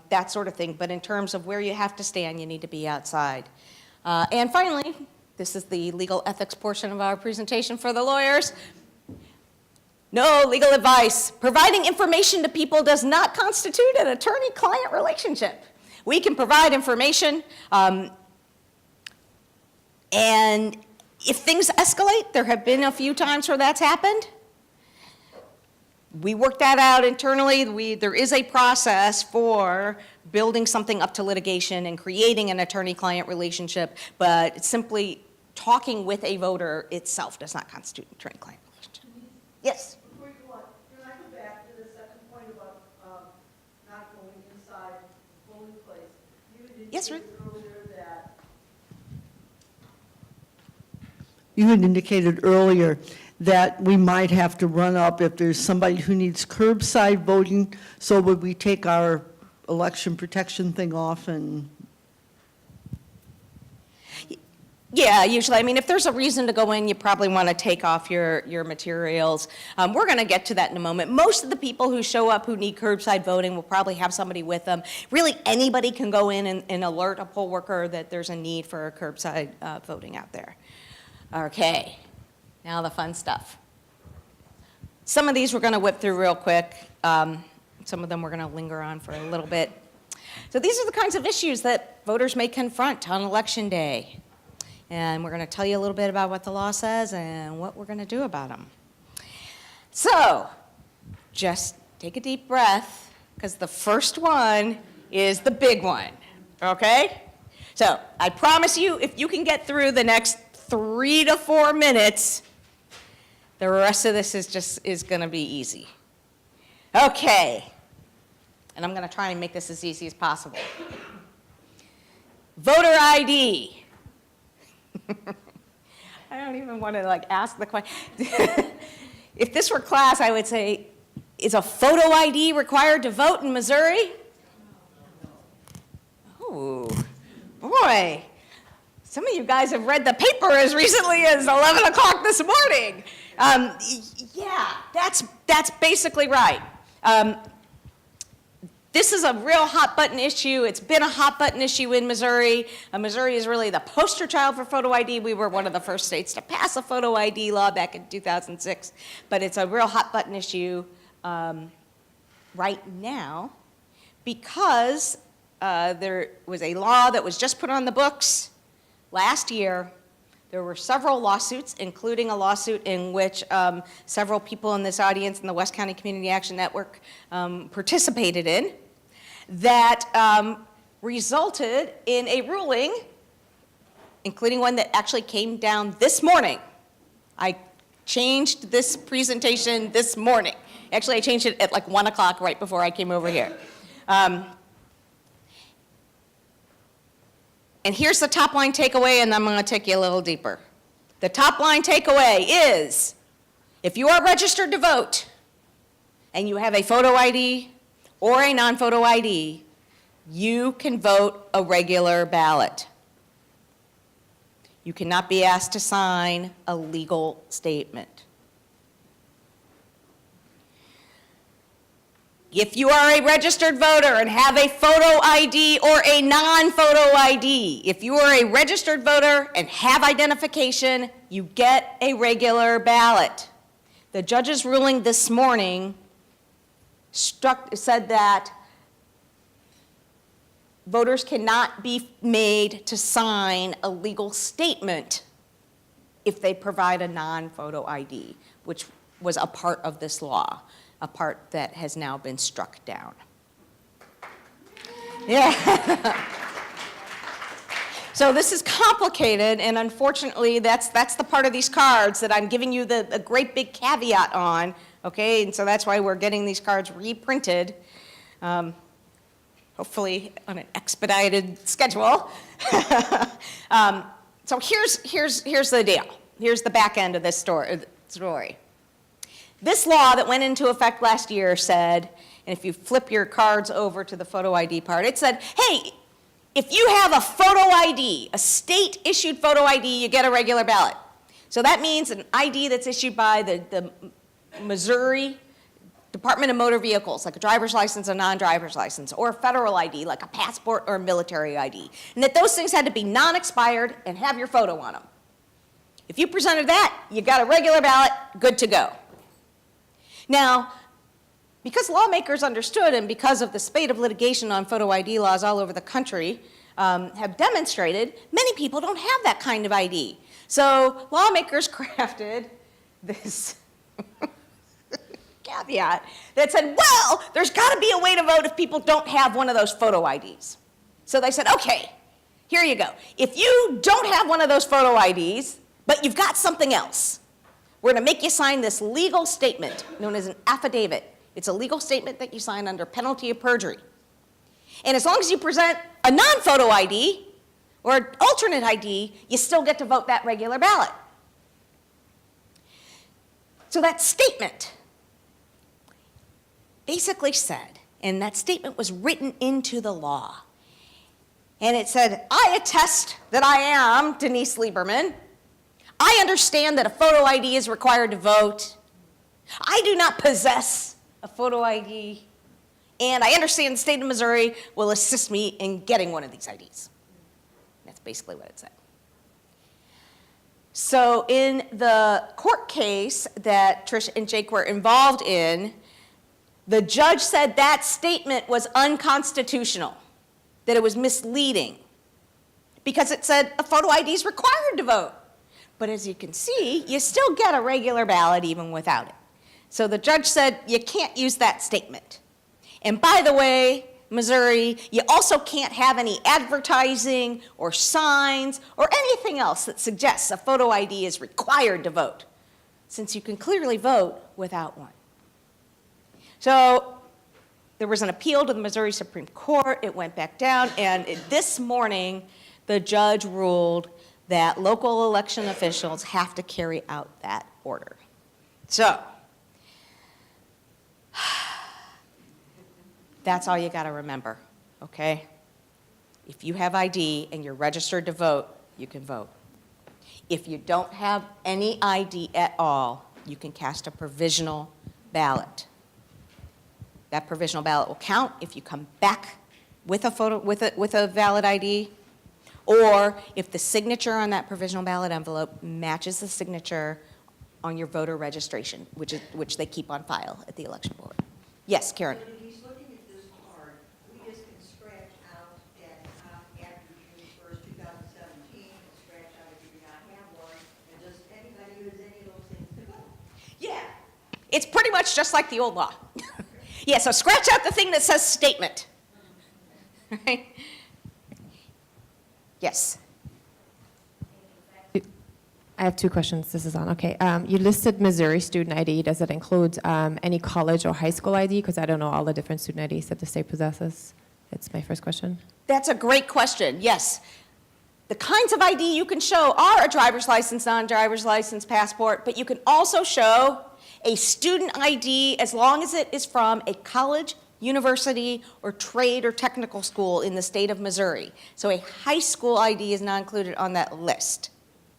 that sort of thing. But in terms of where you have to stand, you need to be outside. And finally, this is the legal ethics portion of our presentation for the lawyers. No legal advice. Providing information to people does not constitute an attorney-client relationship. We can provide information, and if things escalate, there have been a few times where that's happened. We work that out internally. There is a process for building something up to litigation and creating an attorney-client relationship, but simply talking with a voter itself does not constitute an attorney-client relationship. Yes? Before you go on, can I go back to the second point about not going inside the polling place? Yes, Ruth? You had indicated earlier that we might have to run up if there's somebody who needs curbside voting. So would we take our election protection thing off and? Yeah, usually. I mean, if there's a reason to go in, you probably want to take off your materials. We're going to get to that in a moment. Most of the people who show up who need curbside voting will probably have somebody with them. Really, anybody can go in and alert a poll worker that there's a need for curbside voting out there. Okay, now the fun stuff. Some of these we're going to whip through real quick. Some of them we're going to linger on for a little bit. So these are the kinds of issues that voters may confront on Election Day. And we're going to tell you a little bit about what the law says and what we're going to do about them. So just take a deep breath, because the first one is the big one, okay? So I promise you, if you can get through the next 3 to 4 minutes, the rest of this is going to be easy. Okay, and I'm going to try and make this as easy as possible. Voter ID. I don't even want to ask the question. If this were class, I would say, is a photo ID required to vote in Missouri? Oh, boy. Some of you guys have read the paper as recently as 11 o'clock this morning. Yeah, that's basically right. This is a real hot button issue. It's been a hot button issue in Missouri. Missouri is really the poster child for photo ID. We were one of the first states to pass a photo ID law back in 2006. But it's a real hot button issue right now because there was a law that was just put on the books last year. There were several lawsuits, including a lawsuit in which several people in this audience in the West County Community Action Network participated in, that resulted in a ruling, including one that actually came down this morning. I changed this presentation this morning. Actually, I changed it at 1 o'clock right before I came over here. And here's the top line takeaway, and I'm going to take you a little deeper. The top line takeaway is, if you are registered to vote and you have a photo ID or a non-photo ID, you can vote a regular ballot. You cannot be asked to sign a legal statement. If you are a registered voter and have a photo ID or a non-photo ID, if you are a registered voter and have identification, you get a regular ballot. The judge's ruling this morning said that voters cannot be made to sign a legal statement if they provide a non-photo ID, which was a part of this law, a part that has now been struck down. Yeah. So this is complicated, and unfortunately, that's the part of these cards that I'm giving you the great big caveat on, okay? And so that's why we're getting these cards reprinted, hopefully on an expedited schedule. So here's the deal. Here's the back end of this story. This law that went into effect last year said, and if you flip your cards over to the photo ID part, it said, hey, if you have a photo ID, a state-issued photo ID, you get a regular ballot. So that means an ID that's issued by the Missouri Department of Motor Vehicles, like a driver's license, a non-driver's license, or a federal ID, like a passport or a military ID. And that those things had to be non-expired and have your photo on them. If you presented that, you got a regular ballot, good to go. Now, because lawmakers understood, and because of the spate of litigation on photo ID laws all over the country have demonstrated, many people don't have that kind of ID. So lawmakers crafted this caveat that said, well, there's got to be a way to vote if people don't have one of those photo IDs. So they said, okay, here you go. If you don't have one of those photo IDs, but you've got something else, we're going to make you sign this legal statement known as an affidavit. It's a legal statement that you sign under penalty of perjury. And as long as you present a non-photo ID or an alternate ID, you still get to vote that regular ballot. So that statement basically said, and that statement was written into the law, and it said, I attest that I am Denise Lieberman. I understand that a photo ID is required to vote. I do not possess a photo ID, and I understand the state of Missouri will assist me in getting one of these IDs. That's basically what it said. So in the court case that Trish and Jake were involved in, the judge said that statement was unconstitutional, that it was misleading, because it said a photo ID is required to vote. But as you can see, you still get a regular ballot even without it. So the judge said you can't use that statement. And by the way, Missouri, you also can't have any advertising or signs or anything else that suggests a photo ID is required to vote, since you can clearly vote without one. So there was an appeal to the Missouri Supreme Court. It went back down, and this morning, the judge ruled that local election officials have to carry out that order. So that's all you got to remember, okay? If you have ID and you're registered to vote, you can vote. If you don't have any ID at all, you can cast a provisional ballot. That provisional ballot will count if you come back with a valid ID, or if the signature on that provisional ballot envelope matches the signature on your voter registration, which they keep on file at the election board. Yes, Karen? But if he's looking at this card, we just can scratch out that after June 1st, 2017, and scratch out if you do not have one, and just anybody who has any of those things to vote. Yeah. It's pretty much just like the old law. Yeah, so scratch out the thing that says statement. Right? Yes. I have two questions. This is on. Okay. You listed Missouri student ID. Does it include any college or high school ID? Because I don't know all the different student IDs that the state possesses. It's my first question. That's a great question. Yes. The kinds of ID you can show are a driver's license, non-driver's license, passport, but you can also show a student ID as long as it is from a college, university, or trade or technical school in the state of Missouri. So a high school ID is not included on that list,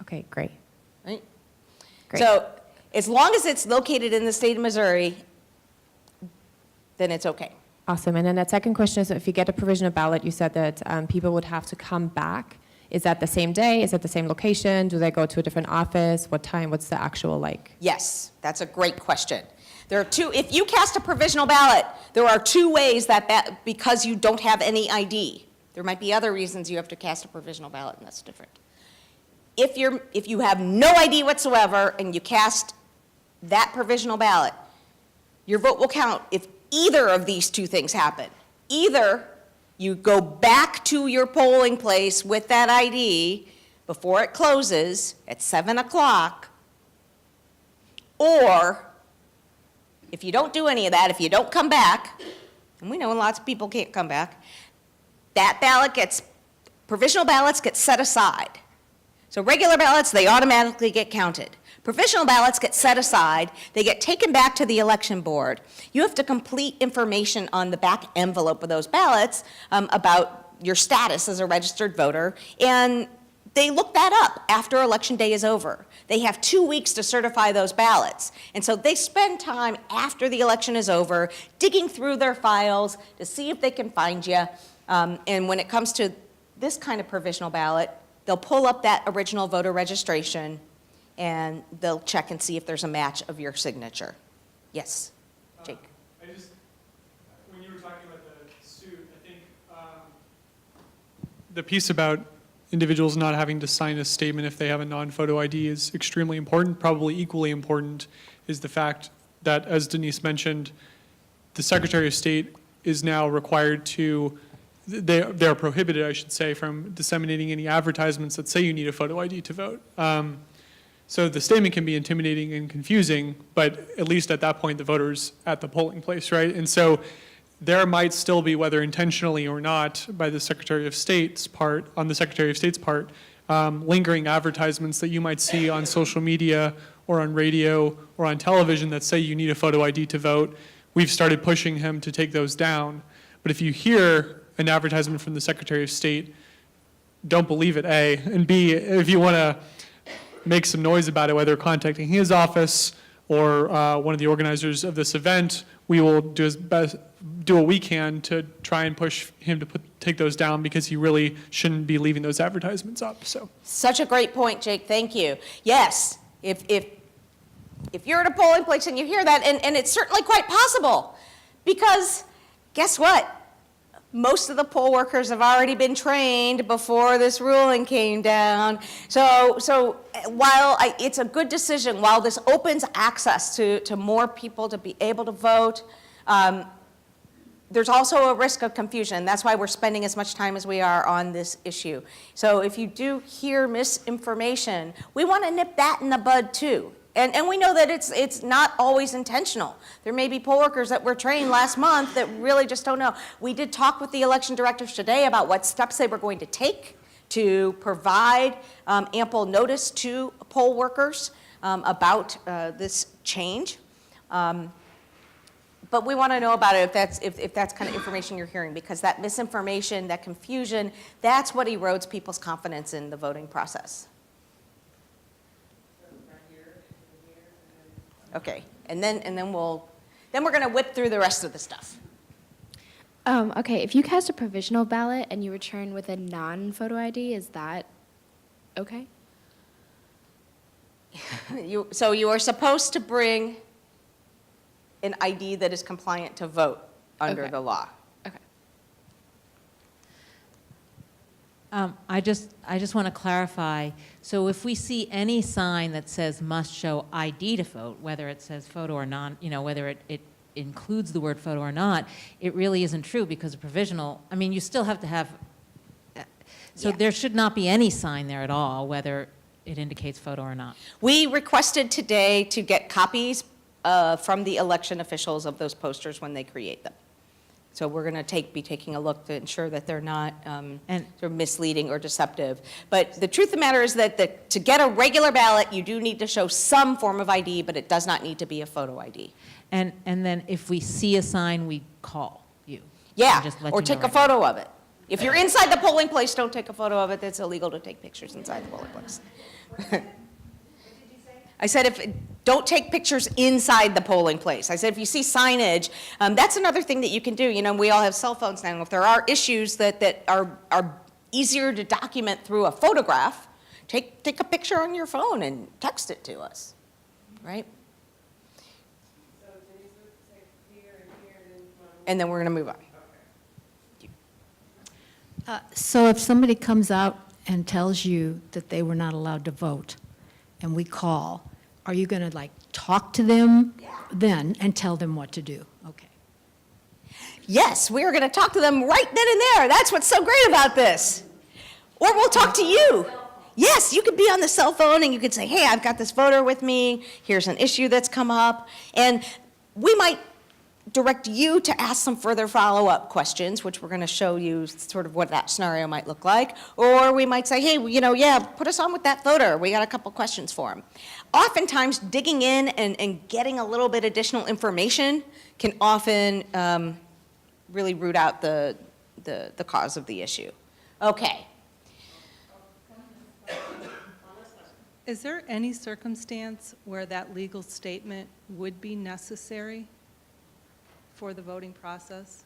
Okay, great. right? Great. So as long as it's located in the state of Missouri, then it's okay. Awesome. And then that second question is, if you get a provisional ballot, you said that people would have to come back. Is that the same day? Is it the same location? Do they go to a different office? What time? What's the actual like? Yes, that's a great question. There are two, if you cast a provisional ballot, there are two ways that, because you don't have any ID. There might be other reasons you have to cast a provisional ballot, and that's different. If you have no ID whatsoever and you cast that provisional ballot, your vote will count if either of these two things happen. Either you go back to your polling place with that ID before it closes at 7 o'clock, or if you don't do any of that, if you don't come back, and we know lots of people can't come back, that ballot provisional ballots get set aside. So regular ballots, they automatically get counted. Provisional ballots get set aside, they get taken back to the election board. You have to complete information on the back envelope of those ballots about your status as a registered voter, and they look that up after Election Day is over. They have 2 weeks to certify those ballots. And so they spend time after the election is over digging through their files to see if they can find you. And when it comes to this kind of provisional ballot, they'll pull up that original voter registration and they'll check and see if there's a match of your signature. Yes, Jake. When you were talking about the suit, I think the piece about individuals not having to sign a statement if they have a non-photo ID is extremely important. Probably equally important is the fact that, as Denise mentioned, the Secretary of State is now required to, they are prohibited, I should say, from disseminating any advertisements that say you need a photo ID to vote. So the statement can be intimidating and confusing, but at least at that point, the voter's at the polling place, right? And so there might still be, whether intentionally or not, by the Secretary of State's part, on the Secretary of State's part, lingering advertisements that you might see on social media or on radio or on television that say you need a photo ID to vote. We've started pushing him to take those down. But if you hear an advertisement from the Secretary of State, don't believe it, A. And B, if you want to make some noise about it, whether contacting his office or one of the organizers of this event, we will do what we can to try and push him to take those down, because he really shouldn't be leaving those advertisements up. So Such a great point, Jake, thank you. Yes, if you're at a polling place and you hear that, and it's certainly quite possible, because guess what? Most of the poll workers have already been trained before this ruling came down. So while it's a good decision, while this opens access to more people to be able to vote, there's also a risk of confusion. That's why we're spending as much time as we are on this issue. So if you do hear misinformation, we want to nip that in the bud too. And we know that it's not always intentional. There may be poll workers that were trained last month that really just don't know. We did talk with the election directors today about what steps they were going to take to provide ample notice to poll workers about this change. But we want to know about it if that's kind of information you're hearing, because that misinformation, that confusion, that's what erodes people's confidence in the voting process. Okay, and then we're going to whip through the rest of the stuff. Okay, if you cast a provisional ballot and you return with a non-photo ID, is that okay? So you are supposed to bring an ID that is compliant to vote under Okay. the law. Okay. I just want to clarify, so if we see any sign that says must show ID to vote, whether it says photo or not, whether it includes the word photo or not, it really isn't true, because a provisional, you still have to have, so Yeah. there should not be any sign there at all, whether it indicates photo or not. We requested today to get copies from the election officials of those posters when they create them. So we're going to be taking a look to ensure that they're not And- sort of misleading or deceptive. But the truth of the matter is that to get a regular ballot, you do need to show some form of ID, but it does not need to be a photo ID. And then if we see a sign, we call you. Yeah, And just let or you know take a right now. photo of it. If you're inside the polling place, don't take a photo of it. It's illegal to take pictures inside the polling place. I said, don't take pictures inside the polling place. I said, if you see signage, that's another thing that you can do. You know, we all have cell phones now. If there are issues that are easier to document through a photograph, take a picture on your phone and text it to us, right? And then we're going to move on. So if somebody comes out and tells you that they were not allowed to vote, and we call, are you going to like talk to them then and tell them what to do? Okay. Yes, we are going to talk to them right then and there. That's what's so great about this. Or we'll talk to you. Yes, you could be on the cell phone and you could say, hey, I've got this voter with me. Here's an issue that's come up. And we might direct you to ask some further follow-up questions, which we're going to show you sort of what that scenario might look like. Or we might say, hey, you know, yeah, put us on with that voter. We got a couple questions for him. Oftentimes, digging in and getting a little bit additional information can often really root out the cause of the issue. Okay. Is there any circumstance where that legal statement would be necessary for the voting process?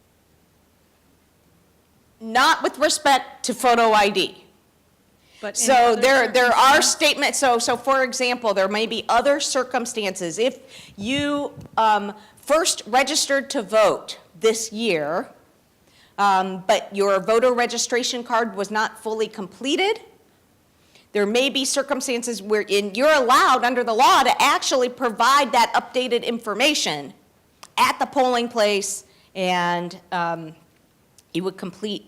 Not with respect to photo ID. But any So other there are circumstance? statements, so for example, there may be other circumstances. If you first registered to vote this year, but your voter registration card was not fully completed, there may be circumstances wherein you're allowed under the law to actually provide that updated information at the polling place, and you would complete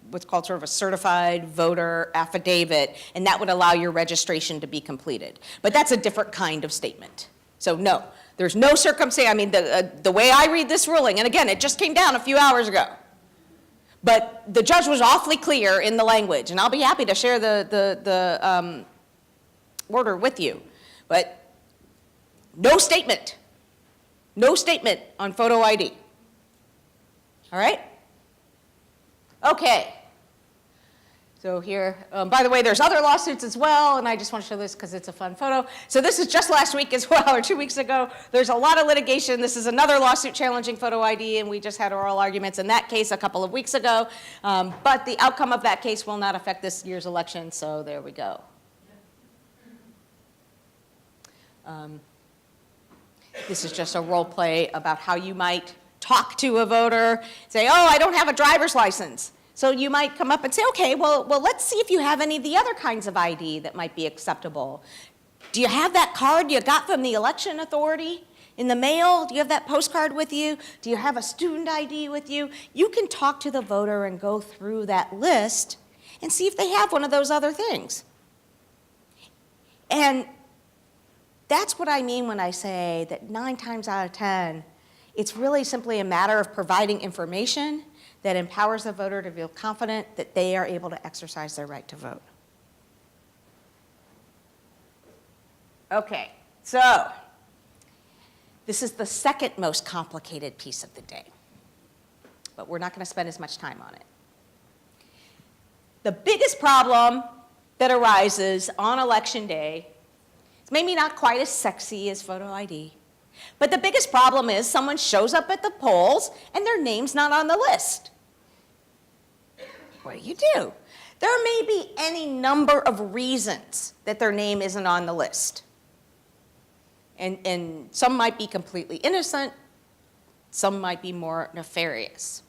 what's called sort of a certified voter affidavit, and that would allow your registration to be completed. But that's a different kind of statement. So no, there's no circumstance, I mean, the way I read this ruling, and again, it just came down a few hours ago, but the judge was awfully clear in the language, and I'll be happy to share the order with you, but no statement on photo ID. All right? Okay. So here, by the way, there's other lawsuits as well, and I just want to show this because it's a fun photo. So this is just last week as well, or 2 weeks ago. There's a lot of litigation. This is another lawsuit challenging photo ID, and we just had oral arguments in that case a couple of weeks ago. But the outcome of that case will not affect this year's election, so there we go. This is just a role play about how you might talk to a voter, say, oh, I don't have a driver's license. So you might come up and say, okay, well, let's see if you have any of the other kinds of ID that might be acceptable. Do you have that card you got from the election authority in the mail? Do you have that postcard with you? Do you have a student ID with you? You can talk to the voter and go through that list and see if they have one of those other things. And that's what I mean when I say that 9 times out of 10, it's really simply a matter of providing information that empowers the voter to feel confident that they are able to exercise their right to vote. Okay, so this is the second most complicated piece of the day, but we're not going to spend as much time on it. The biggest problem that arises on Election Day, it's maybe not quite as sexy as photo ID, but the biggest problem is someone shows up at the polls and their name's not on the list. What do? There may be any number of reasons that their name isn't on the list. And some might be completely innocent, some might be more nefarious.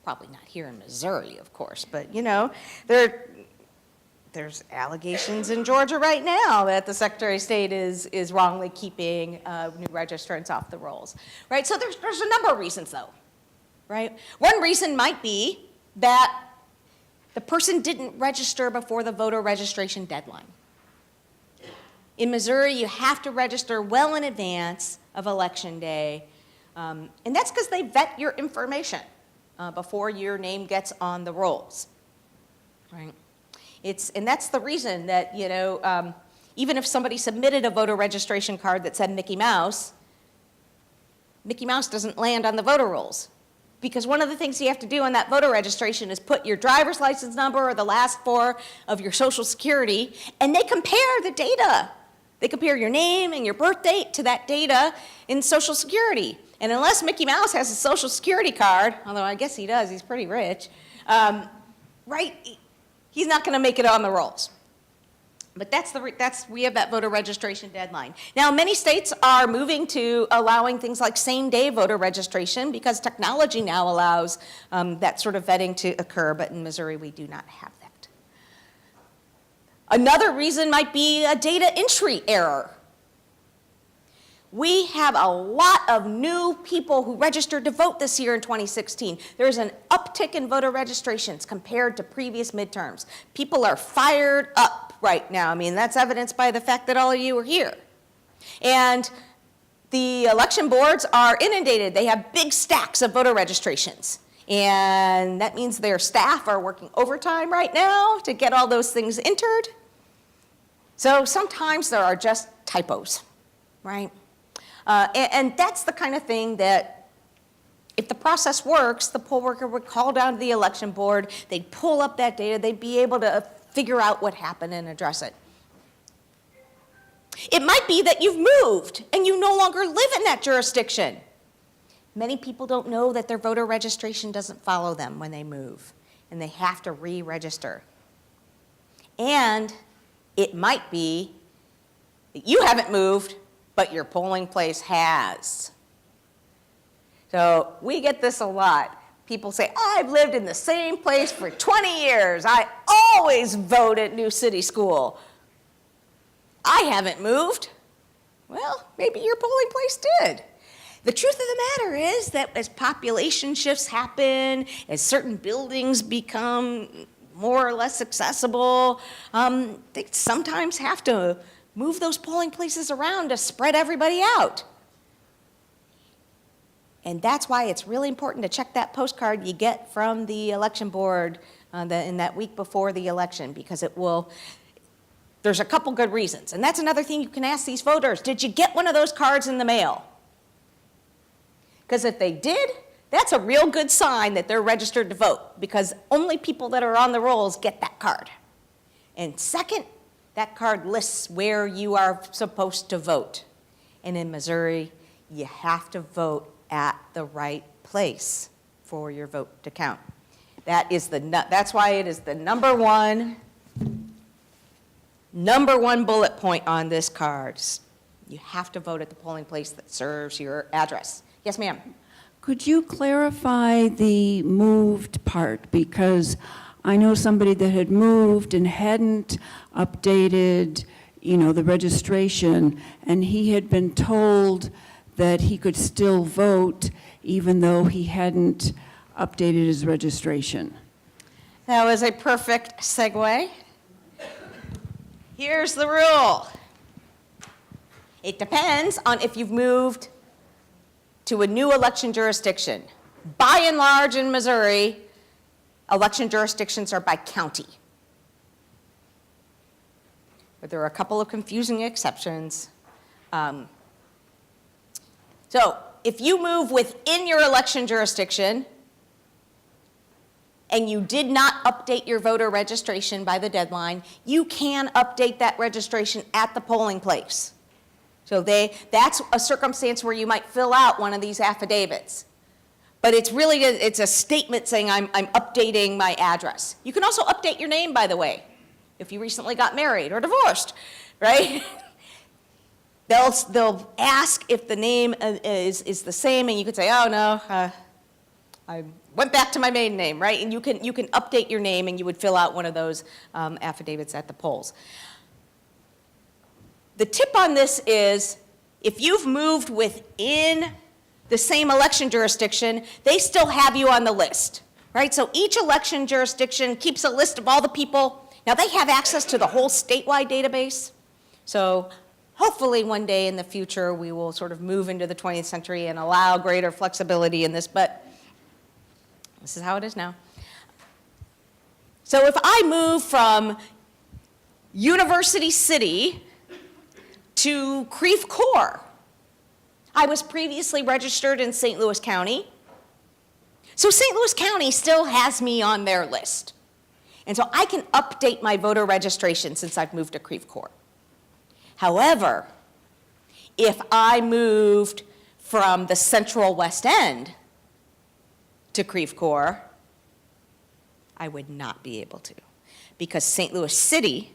Probably not here in Missouri, of course, but you know, there's allegations in Georgia right now that the Secretary of State is wrongly keeping new registrants off the rolls, right? So there's a number of reasons, though, right? One reason might be that the person didn't register before the voter registration deadline. In Missouri, you have to register well in advance of Election Day And that's because they vet your information before your name gets on the rolls, right? And that's the reason that, even if somebody submitted a voter registration card that said Mickey Mouse doesn't land on the voter rolls. Because one of the things you have to do on that voter registration is put your driver's license number or the last four of your social security, and they compare the data. They compare your name and your birth date to that data in social security. And unless Mickey Mouse has a social security card, although I guess he does, he's pretty rich, right, he's not going to make it on the rolls. But we have that voter registration deadline. Now, many states are moving to allowing things like same-day voter registration because technology now allows that sort of vetting to occur, but in Missouri, we do not have that. Another reason might be a data entry error. We have a lot of new people who registered to vote this year in 2016. There's an uptick in voter registrations compared to previous midterms. People are fired up right now. I mean, that's evidenced by the fact that all of you are here. And the election boards are inundated. They have big stacks of voter registrations. And that means their staff are working overtime right now to get all those things entered. So sometimes there are just typos, right? And that's the kind of thing that if the process works, the poll worker would call down to the election board, they'd pull up that data, they'd be able to figure out what happened and address it. It might be that you've moved and you no longer live in that jurisdiction. Many people don't know that their voter registration doesn't follow them when they move, and they have to re-register. And it might be that you haven't moved, but your polling place has. So we get this a lot. People say, I've lived in the same place for 20 years. I always vote at New City School. I haven't moved. Well, maybe your polling place did. The truth of the matter is that as population shifts happen, as certain buildings become more or less accessible, they sometimes have to move those polling places around to spread everybody out. And that's why it's really important to check that postcard you get from the election board in that week before the election, because there's a couple good reasons. And that's another thing you can ask these voters. Did you get one of those cards in the mail? Because if they did, that's a real good sign that they're registered to vote, because only people that are on the rolls get that card. And second, that card lists where you are supposed to vote. And in Missouri, you have to vote at the right place for your vote to count. That's why it is the number one bullet point on this card. You have to vote at the polling place that serves your address. Yes, ma'am. Could you clarify the moved part? Because I know somebody that had moved and hadn't updated, the registration, and he had been told that he could still vote even though he hadn't updated his registration. That was a perfect segue. Here's the rule. It depends on if you've moved to a new election jurisdiction. By and large in Missouri, election jurisdictions are by county. But there are a couple of confusing exceptions. So if you move within your election jurisdiction and you did not update your voter registration by the deadline, you can update that registration at the polling place. So that's a circumstance where you might fill out one of these affidavits. But it's a statement saying I'm updating my address. You can also update your name, by the way, if you recently got married or divorced, right? They'll ask if the name is the same, and you could say, oh no, I went back to my maiden name, right? And you can update your name, and you would fill out one of those affidavits at the polls. The tip on this is, if you've moved within the same election jurisdiction, they still have you on the list, right? So each election jurisdiction keeps a list of all the people. Now, they have access to the whole statewide database. So hopefully one day in the future, we will sort of move into the 20th century and allow greater flexibility in this, but this is how it is now. So if I move from University City to Creve Coeur, I was previously registered in St. Louis County. So St. Louis County still has me on their list. And so I can update my voter registration since I've moved to Creve Coeur. However, if I moved from the Central West End to Creve Coeur, I would not be able to, because St. Louis City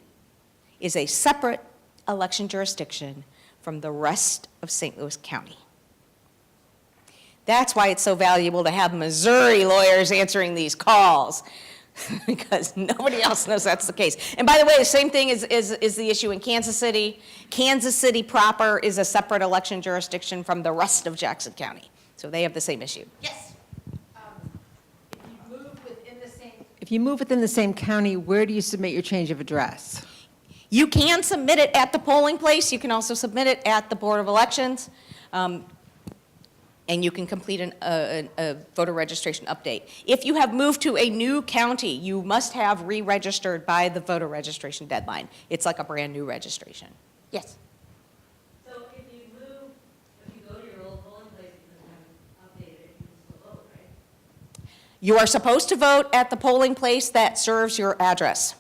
is a separate election jurisdiction from the rest of St. Louis County. That's why it's so valuable to have Missouri lawyers answering these calls, because nobody else knows that's the case. And by the way, the same thing is the issue in Kansas City. Kansas City proper is a separate election jurisdiction from the rest of Jackson County. So they have the same issue. Yes? If you move within the same county, where do you submit your change of address? You can submit it at the polling place. You can also submit it at the Board of Elections. And you can complete a voter registration update. If you have moved to a new county, you must have re-registered by the voter registration deadline. It's like a brand new registration. Yes? So if you go to your old polling place and haven't updated it, you can still vote, right? You are supposed to vote at the polling place that serves your address.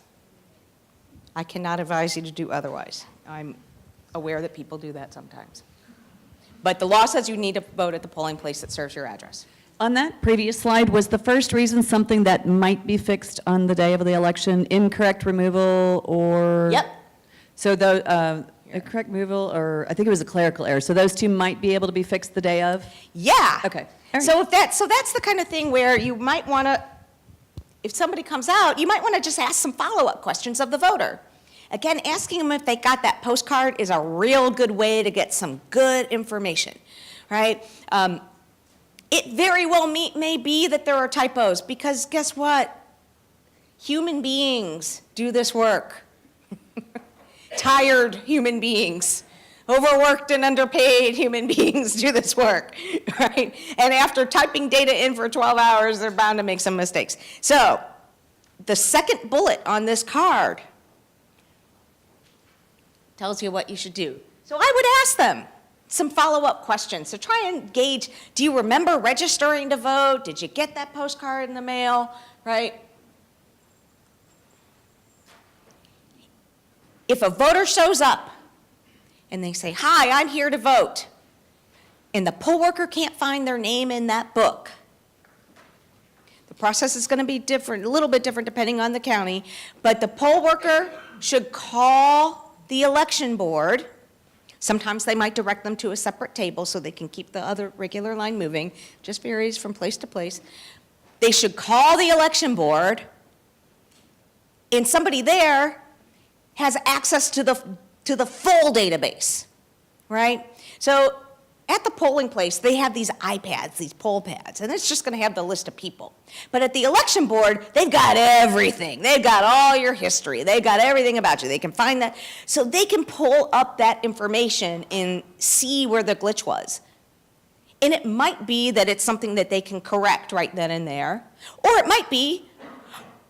I cannot advise you to do otherwise. I'm aware that people do that sometimes. But the law says you need to vote at the polling place that serves your address. On that previous slide, was the first reason something that might be fixed on the day of the election, incorrect removal or? Yep. So correct removal, or I think it was a clerical error. So those two might be able to be fixed the day of? Yeah. Okay. All right. So that's the kind of thing where you might want to, if somebody comes out, you might want to just ask some follow-up questions of the voter. Again, asking them if they got that postcard is a real good way to get some good information, right? It very well may be that there are typos, because guess what? Human beings do this work. Tired human beings, overworked and underpaid human beings do this work, right? And after typing data in for 12 hours, they're bound to make some mistakes. So the second bullet on this card tells you what you should do. So I would ask them some follow-up questions to try and gauge, do you remember registering to vote? Did you get that postcard in the mail, right? If a voter shows up and they say, hi, I'm here to vote, and the poll worker can't find their name in that book, the process is going to be different, a little bit different depending on the county, but the poll worker should call the election board. Sometimes they might direct them to a separate table so they can keep the other regular line moving. Just varies from place to place. They should call the election board, and somebody there has access to the full database, right? So at the polling place, they have these iPads, these poll pads, and it's just going to have the list of people. But at the election board, they've got everything. They've got all your history. They've got everything about you. They can find that. So they can pull up that information and see where the glitch was. And it might be that it's something that they can correct right then and there. Or it might be,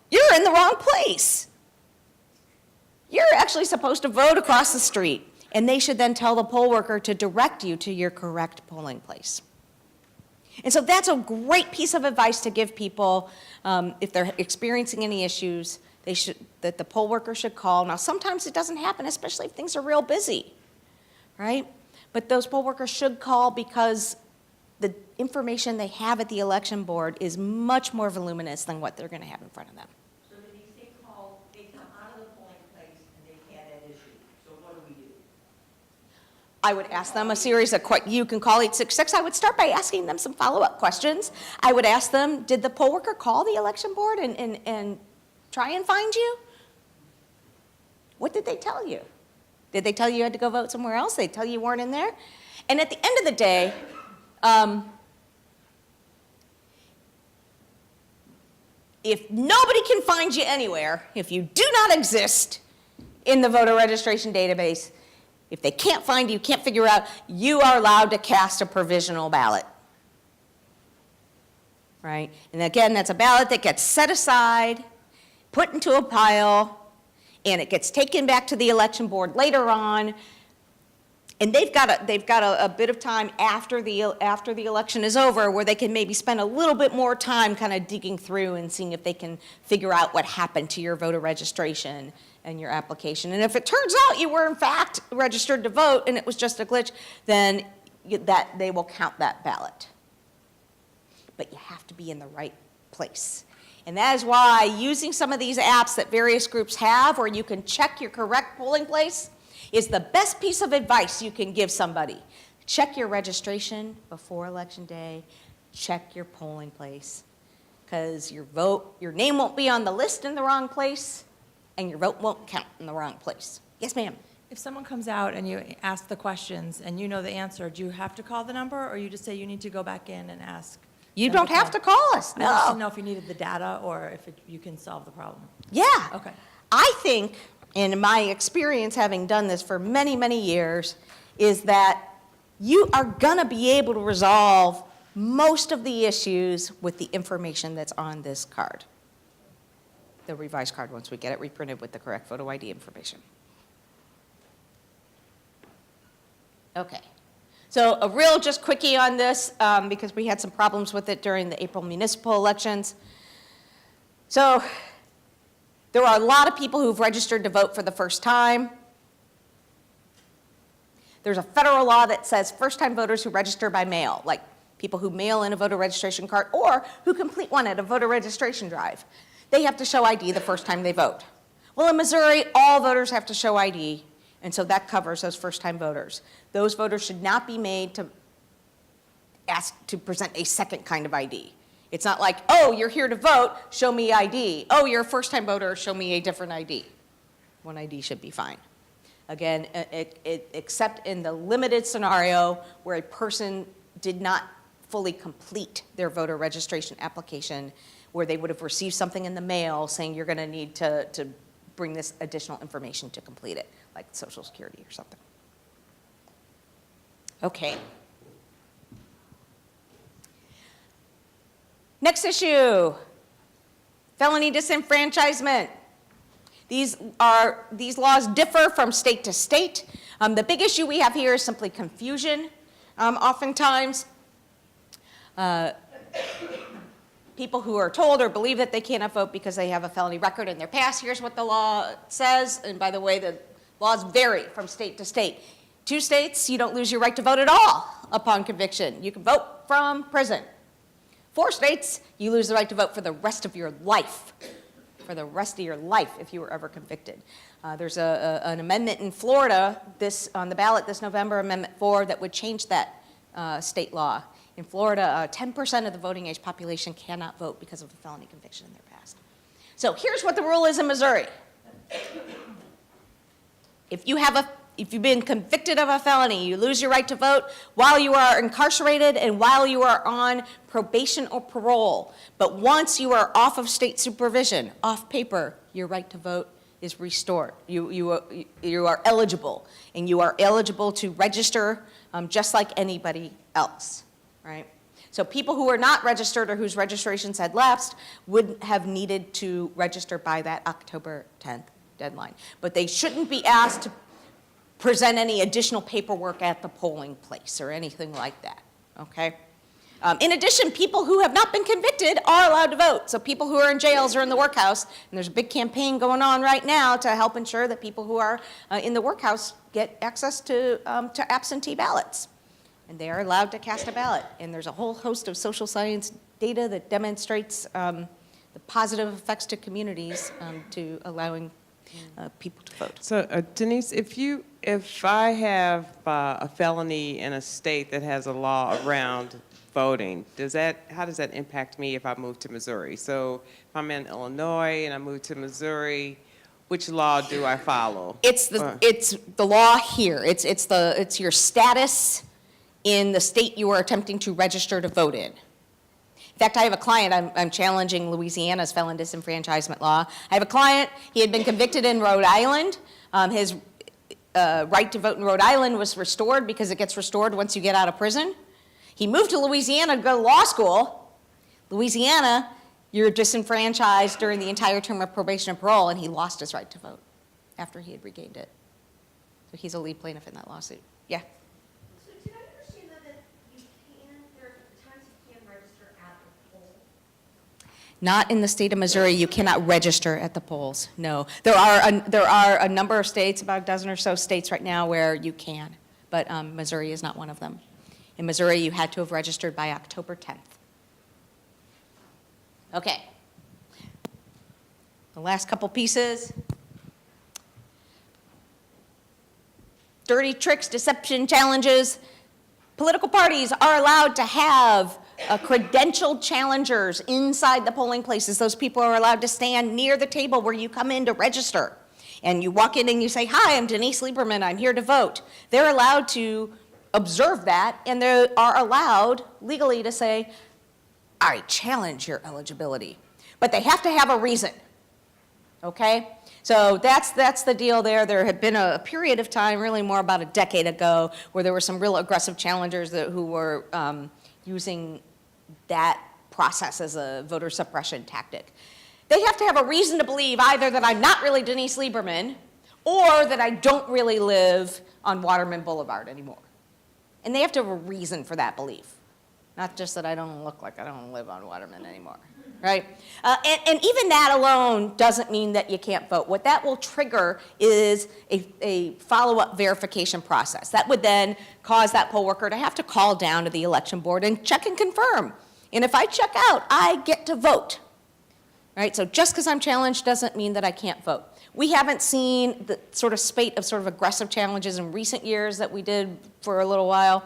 you're in the wrong place. You're actually supposed to vote across the street. And they should then tell the poll worker to direct you to your correct polling place. And so that's a great piece of advice to give people if they're experiencing any issues that the poll worker should call. Now, sometimes it doesn't happen, especially if things are real busy, right? But those poll workers should call, because the information they have at the election board is much more voluminous than what they're going to have in front of them. So when these things call, they come out of the polling place and they've had that issue. So what do we do? I would ask them a series of questions. You can call 866. I would start by asking them some follow-up questions. I would ask them, did the poll worker call the election board and try and find you? What did they tell you? Did they tell you you had to go vote somewhere else? Did they tell you you weren't in there? And at the end of the day, if nobody can find you anywhere, if you do not exist in the voter registration database, If they can't find you, can't figure out, you are allowed to cast a provisional ballot. Right? And again, that's a ballot that gets set aside, put into a pile, and it gets taken back to the election board later on. And they've got a bit of time after the election is over where they can maybe spend a little bit more time kind of digging through and seeing if they can figure out what happened to your voter registration and your application. And if it turns out you were in fact registered to vote and it was just a glitch, then they will count that ballot. But you have to be in the right place. And that is why using some of these apps that various groups have where you can check your correct polling place is the best piece of advice you can give somebody. Check your registration before Election Day. Check your polling place. Because your name won't be on the list in the wrong place, and your vote won't count in the wrong place. Yes, ma'am? If someone comes out and you ask the questions and you know the answer, do you have to call the number, or you just say you need to go back in and ask? You them don't have to call us, I just didn't no. know if you needed the data or if you can solve the problem. Yeah. Okay. I think, in my experience having done this for many, many years, is that you are going to be able to resolve most of the issues with the information that's on this card. The revised card, once we get it reprinted with the correct photo ID information. Okay. So a real just quickie on this, because we had some problems with it during the April municipal elections. So there are a lot of people who've registered to vote for the first time. There's a federal law that says first-time voters who register by mail, like people who mail in a voter registration card or who complete one at a voter registration drive, they have to show ID the first time they vote. Well, in Missouri, all voters have to show ID, and so that covers those first-time voters. Those voters should not be made to ask to present a second kind of ID. It's not like, oh, you're here to vote, show me ID. Oh, you're a first-time voter, show me a different ID. One ID should be fine. Again, except in the limited scenario where a person did not fully complete their voter registration application, where they would have received something in the mail saying you're going to need to bring this additional information to complete it, like Social Security or something. Okay. Next issue, felony disenfranchisement. These laws differ from state to state. The big issue we have here is simply confusion. Oftentimes, people who are told or believe that they cannot vote because they have a felony record in their past, here's what the law says. And by the way, the laws vary from state to state. 2 states, you don't lose your right to vote at all upon conviction. You can vote from prison. 4 states, you lose the right to vote for the rest of your life. For the rest of your life if you were ever convicted. There's an amendment in Florida on the ballot this November, Amendment 4, that would change that state law. In Florida, 10% of the voting age population cannot vote because of a felony conviction in their past. So here's what the rule is in Missouri. If you've been convicted of a felony, you lose your right to vote while you are incarcerated and while you are on probation or parole. But once you are off of state supervision, off paper, your right to vote is restored. You are eligible, and you are eligible to register just like anybody else, right? So people who are not registered or whose registrations had lapsed would have needed to register by that October 10th deadline. But they shouldn't be asked to present any additional paperwork at the polling place or anything like that, okay? In addition, people who have not been convicted are allowed to vote. So people who are in jails or in the workhouse, and there's a big campaign going on right now to help ensure that people who are in the workhouse get access to absentee ballots. And they are allowed to cast a ballot. And there's a whole host of social science data that demonstrates the positive effects to communities to allowing people to vote. So Denise, if I have a felony in a state that has a law around voting, how does that impact me if I move to Missouri? So if I'm in Illinois and I move to Missouri, which law do I follow? It's the law here. It's your status in the state you are attempting to register to vote in. In fact, I have a client, I'm challenging Louisiana's felon disenfranchisement law. I have a client, he had been convicted in Rhode Island. right to vote in Rhode Island was restored because it gets restored once you get out of prison. He moved to Louisiana to go to law school. Louisiana, you're disenfranchised during the entire term of probation and parole, and he lost his right to vote after he had regained it. So he's a lead plaintiff in that lawsuit. Yeah. So did I understand that you can, there are times you can register at the poll? Not in the state of Missouri, you cannot register at the polls, no. There are a number of states, about a dozen or so states right now where you can, but Missouri is not one of them. In Missouri, you had to have registered by October 10th. Okay. The last couple pieces. Dirty tricks, deception, challenges. Political parties are allowed to have credentialed challengers inside the polling places. Those people are allowed to stand near the table where you come in to register. And you walk in and you say, "Hi, I'm Denise Lieberman, I'm here to vote." They're allowed to observe that, and they are allowed legally to say, "I challenge your eligibility." But they have to have a reason, okay? So that's the deal there. There had been a period of time, really more about a decade ago, where there were some real aggressive challengers who were using that process as a voter suppression tactic. They have to have a reason to believe either that I'm not really Denise Lieberman or that I don't really live on Waterman Boulevard anymore. And they have to have a reason for that belief. Not just that I don't look like I don't live on Waterman anymore, right? And even that alone doesn't mean that you can't vote. What that will trigger is a follow-up verification process. That would then cause that poll worker to have to call down to the election board and check and confirm. And if I check out, I get to vote, right? So just because I'm challenged doesn't mean that I can't vote. We haven't seen the sort of spate of sort of aggressive challenges in recent years that we did for a little while.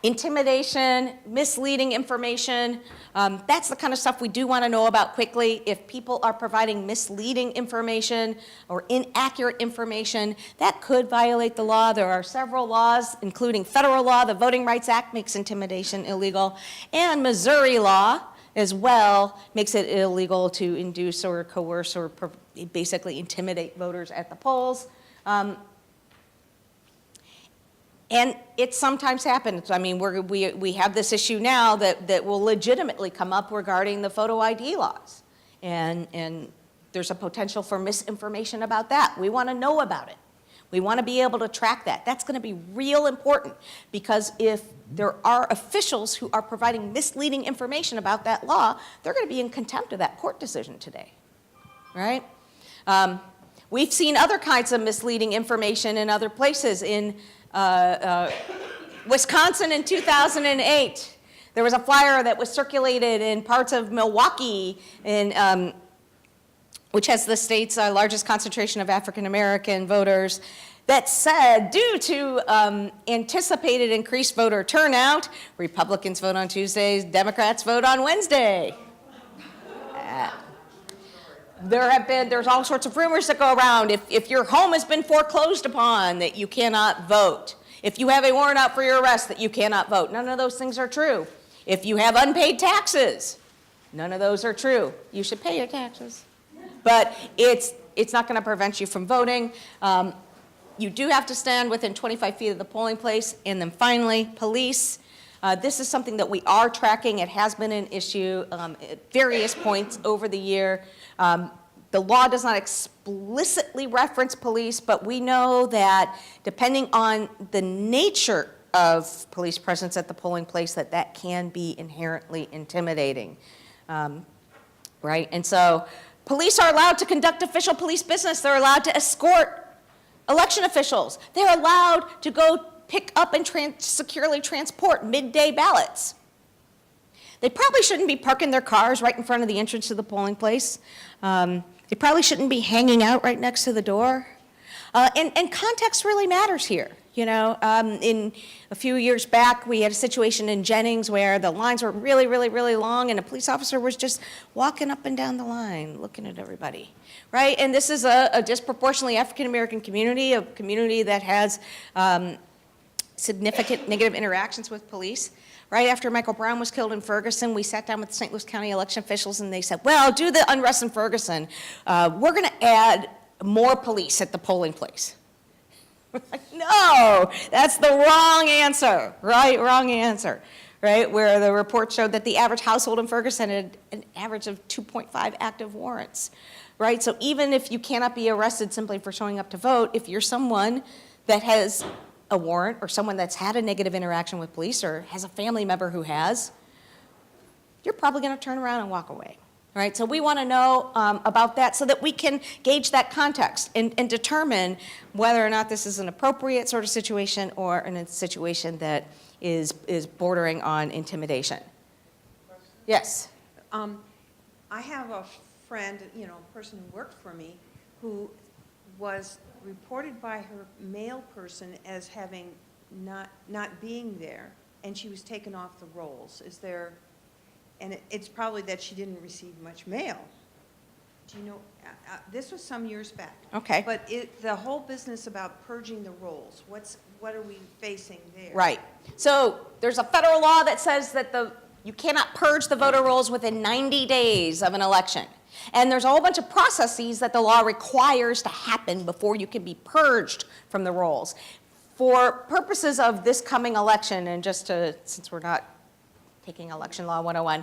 Intimidation, misleading information, that's the kind of stuff we do want to know about quickly. If people are providing misleading information or inaccurate information, that could violate the law. There are several laws, including federal law. The Voting Rights Act makes intimidation illegal, and Missouri law as well makes it illegal to induce or coerce or basically intimidate voters at the polls. And it sometimes happens. I mean, we have this issue now that will legitimately come up regarding the photo ID laws. And there's a potential for misinformation about that. We want to know about it. We want to be able to track that. That's going to be real important, because if there are officials who are providing misleading information about that law, they're going to be in contempt of that court decision today, right? We've seen other kinds of misleading information in other places. In Wisconsin in 2008, there was a flyer that was circulated in parts of Milwaukee, which has the state's largest concentration of African American voters, that said, due to anticipated increased voter turnout, Republicans vote on Tuesdays, Democrats vote on Wednesday. There's all sorts of rumors that go around. If your home has been foreclosed upon, that you cannot vote. If you have a warrant out for your arrest, that you cannot vote. None of those things are true. If you have unpaid taxes, none of those are true. You should pay your taxes. But it's not going to prevent you from voting. You do have to stand within 25 feet of the polling place. And then finally, police. This is something that we are tracking. It has been an issue at various points over the year. The law does not explicitly reference police, but we know that depending on the nature of police presence at the polling place, that can be inherently intimidating, right? And so police are allowed to conduct official police business. They're allowed to escort election officials. They're allowed to go pick up and securely transport midday ballots. They probably shouldn't be parking their cars right in front of the entrance to the polling place. They probably shouldn't be hanging out right next to the door. And context really matters here. You know, in a few years back, we had a situation in Jennings where the lines were really, really, really long, and a police officer was just walking up and down the line, looking at everybody, right? And this is a disproportionately African-American community, a community that has significant negative interactions with police. Right after Michael Brown was killed in Ferguson, we sat down with the St. Louis County election officials, and they said, well, due to the unrest in Ferguson, we're going to add more police at the polling place. No, that's the wrong answer, right? Wrong answer, right? Where the report showed that the average household in Ferguson had an average of 2.5 active warrants, right? So even if you cannot be arrested simply for showing up to vote, if you're someone that has a warrant or someone that's had a negative interaction with police or has a family member who has, you're probably going to turn around and walk away. Right, so we want to know about that so that we can gauge that context and determine whether or not this is an appropriate sort of situation or a situation that is bordering on intimidation. Yes? I have a friend, a person who worked for me, who was reported by her mail person as having not being there, and she was taken off the rolls. Is there... And it's probably that she didn't receive much mail. Do you know, this was some years back. Okay. But the whole business about purging the rolls, what are we facing there? Right. So there's a federal law that says that you cannot purge the voter rolls within 90 days of an election. And there's a whole bunch of processes that the law requires to happen before you can be purged from the rolls. For purposes of this coming election, and since we're not taking election law 101,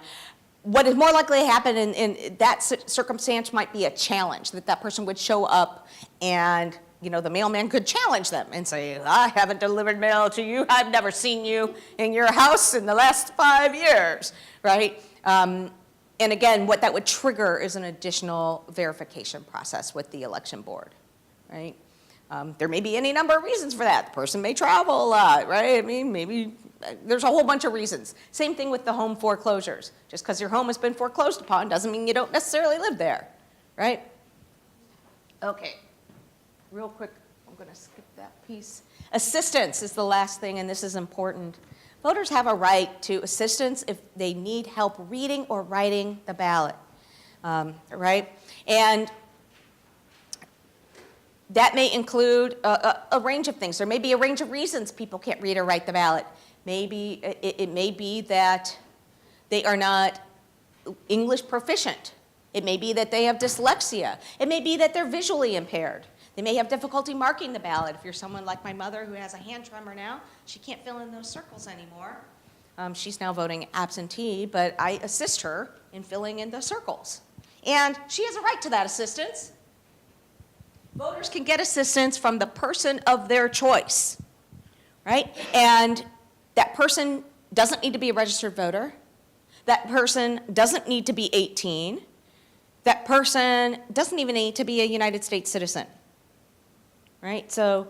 what is more likely to happen in that circumstance might be a challenge, that person would show up and, the mailman could challenge them and say, I haven't delivered mail to you, I've never seen you in your house in the last 5 years, right? And again, what that would trigger is an additional verification process with the election board, right? There may be any number of reasons for that. The person may travel a lot, right? I mean, maybe there's a whole bunch of reasons. Same thing with the home foreclosures. Just because your home has been foreclosed upon doesn't mean you don't necessarily live there, right? Okay, real quick, I'm going to skip that piece. Assistance is the last thing, and this is important. Voters have a right to assistance if they need help reading or writing the ballot, right? And that may include a range of things. There may be a range of reasons people can't read or write the ballot. Maybe it may be that they are not English proficient. It may be that they have dyslexia. It may be that they're visually impaired. They may have difficulty marking the ballot. If you're someone like my mother who has a hand tremor now, she can't fill in those circles anymore. She's now voting absentee, but I assist her in filling in the circles. And she has a right to that assistance. Voters can get assistance from the person of their choice, right? And that person doesn't need to be a registered voter. That person doesn't need to be 18. That person doesn't even need to be a United States citizen, right? So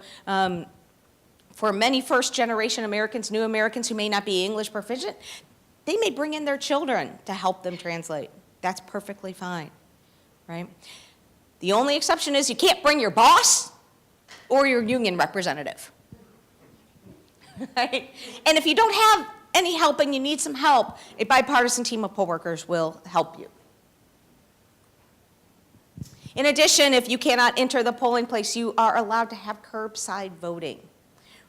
for many first-generation Americans, new Americans who may not be English proficient, they may bring in their children to help them translate. That's perfectly fine, right? The only exception is you can't bring your boss or your union representative. Right? And if you don't have any help and you need some help, a bipartisan team of poll workers will help you. In addition, if you cannot enter the polling place, you are allowed to have curbside voting.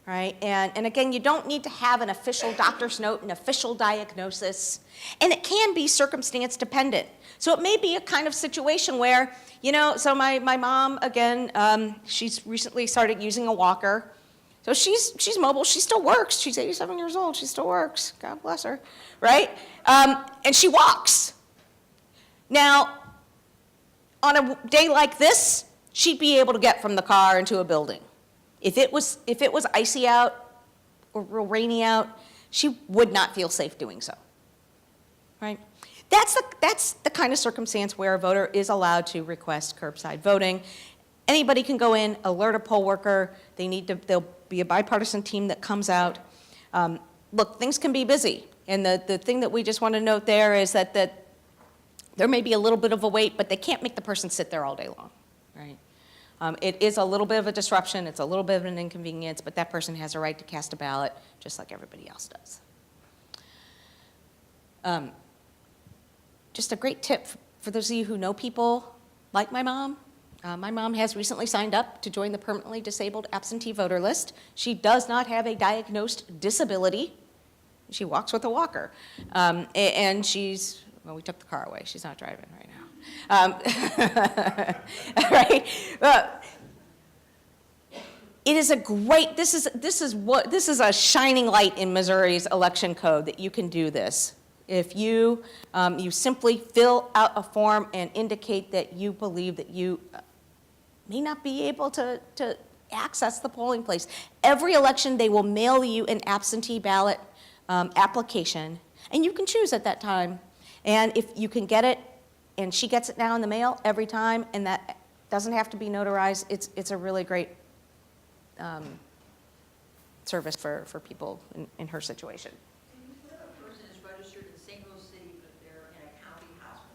Right? And again, you don't need to have an official doctor's note, an official diagnosis, and it can be circumstance dependent. So it may be a kind of situation where, so my mom, again, she's recently started using a walker. So she's mobile, she still works. She's 87 years old, she still works. God bless her, right? And she walks. Now, on a day like this, she'd be able to get from the car into a building. If it was icy out or real rainy out, she would not feel safe doing so, right? That's the kind of circumstance where a voter is allowed to request curbside voting. Anybody can go in, alert a poll worker. There'll be a bipartisan team that comes out. Look, things can be busy, and the thing that we just want to note there is that there may be a little bit of a wait, but they can't make the person sit there all day long, right? It is a little bit of a disruption, it's a little bit of an inconvenience, but that person has a right to cast a ballot just like everybody else does. Just a great tip for those of you who know people like my mom. My mom has recently signed up to join the permanently disabled absentee voter list. She does not have a diagnosed disability. She walks with a walker. And we took the car away. She's not driving right now. Right? It is a great, this is a shining light in Missouri's election code that you can do this. If you simply fill out a form and indicate that you believe that you may not be able to access the polling place. Every election, they will mail you an absentee ballot application, and you can choose at that time. And if you can get it, and she gets it now in the mail every time, and that doesn't have to be notarized, it's a really great service for people in her situation. What if a person is registered in St. Louis City, but they're in a county hospital?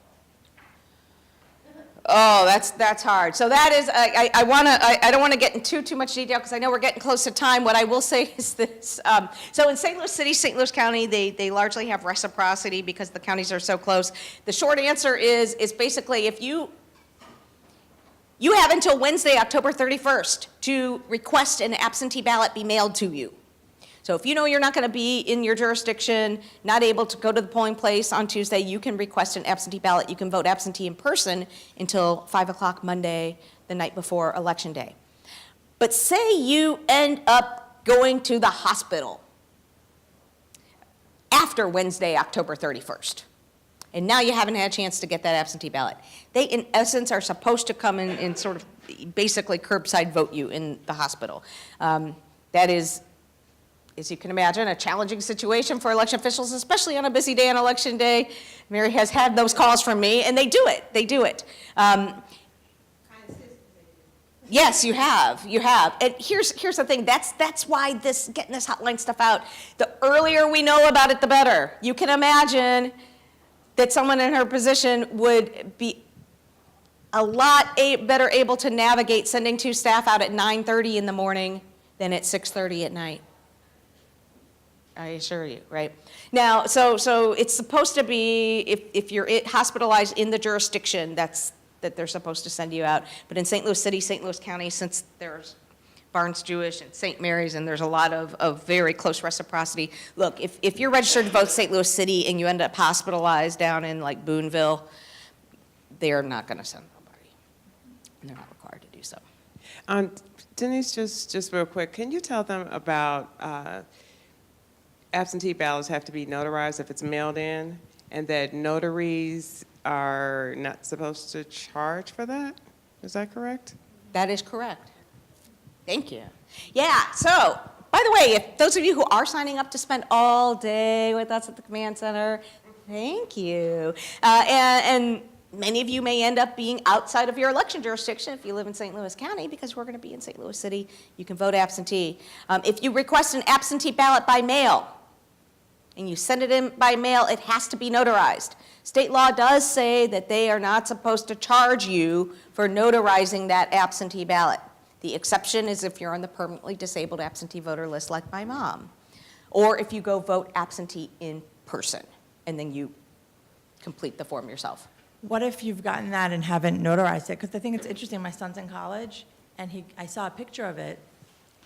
Oh, that's hard. So that is, I don't want to get into too much detail because I know we're getting close to time. What I will say is this. So in St. Louis City, St. Louis County, they largely have reciprocity because the counties are so close. The short answer is basically if you have until Wednesday, October 31st to request an absentee ballot be mailed to you. So if you know you're not going to be in your jurisdiction, not able to go to the polling place on Tuesday, you can request an absentee ballot. You can vote absentee in person until 5 o'clock Monday, the night before Election Day. But say you end up going to the hospital after Wednesday, October 31st, and now you haven't had a chance to get that absentee ballot. They, in essence, are supposed to come in and sort of basically curbside vote you in the hospital. That is, as you can imagine, a challenging situation for election officials, especially on a busy day on Election Day. Mary has had those calls from me, and they do it. They do it. Yes, you have. You have. And here's the thing. That's why getting this hotline stuff out, the earlier we know about it, the better. You can imagine that someone in her position would be a lot better able to navigate sending 2 staff out at 9:30 in the morning than at 6:30 at night. I assure you, right? Now, so it's supposed to be, if you're hospitalized in the jurisdiction, that they're supposed to send you out. But in St. Louis City, St. Louis County, since there's Barnes Jewish and St. Mary's, and there's a lot of very close reciprocity. Look, if you're registered to vote St. Louis City and you end up hospitalized down in like Boonville, they're not going to send nobody. And they're not required to do so. Denise, just real quick, can you tell them about absentee ballots have to be notarized if it's mailed in, and that notaries are not supposed to charge for that? Is that correct? That is correct. Thank you. Yeah, so, by the way, if those of you who are signing up to spend all day with us at the command center, thank you. And many of you may end up being outside of your election jurisdiction if you live in St. Louis County, because we're going to be in St. Louis City. You can vote absentee. If you request an absentee ballot by mail, and you send it in by mail, it has to be notarized. State law does say that they are not supposed to charge you for notarizing that absentee ballot. The exception is if you're on the permanently disabled absentee voter list like my mom, or if you go vote absentee in person, and then you complete the form yourself. What if you've gotten that and haven't notarized it? Because I think it's interesting, my son's in college, and I saw a picture of it,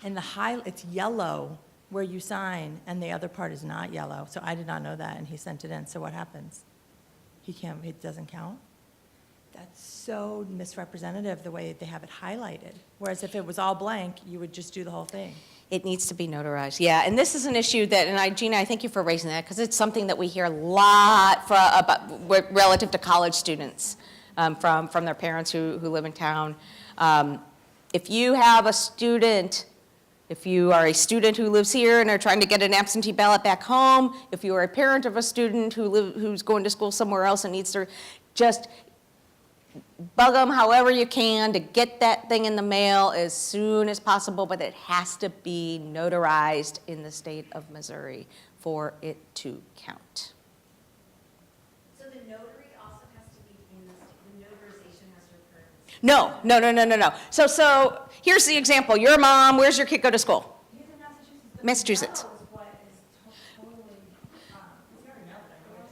and it's yellow where you sign, and the other part is not yellow. So I did not know that, and he sent it in. So what happens? It doesn't count? That's so misrepresentative, the way they have it highlighted. Whereas if it was all blank, you would just do the whole thing. It needs to be notarized, yeah. And this is an issue that, Gina, I thank you for raising that, because it's something that we hear a lot relative to college students from their parents who live in town. If you have a student, if you are a student who lives here and are trying to get an absentee ballot back home, if you are a parent of a student who's going to school somewhere else and needs to, just bug them however you can to get that thing in the mail as soon as possible, but it has to be notarized in the state of Missouri for it to count. So the notary also has to be in the notarization has to occur. No. So here's the example. You're a mom. Where's your kid go to school? Massachusetts.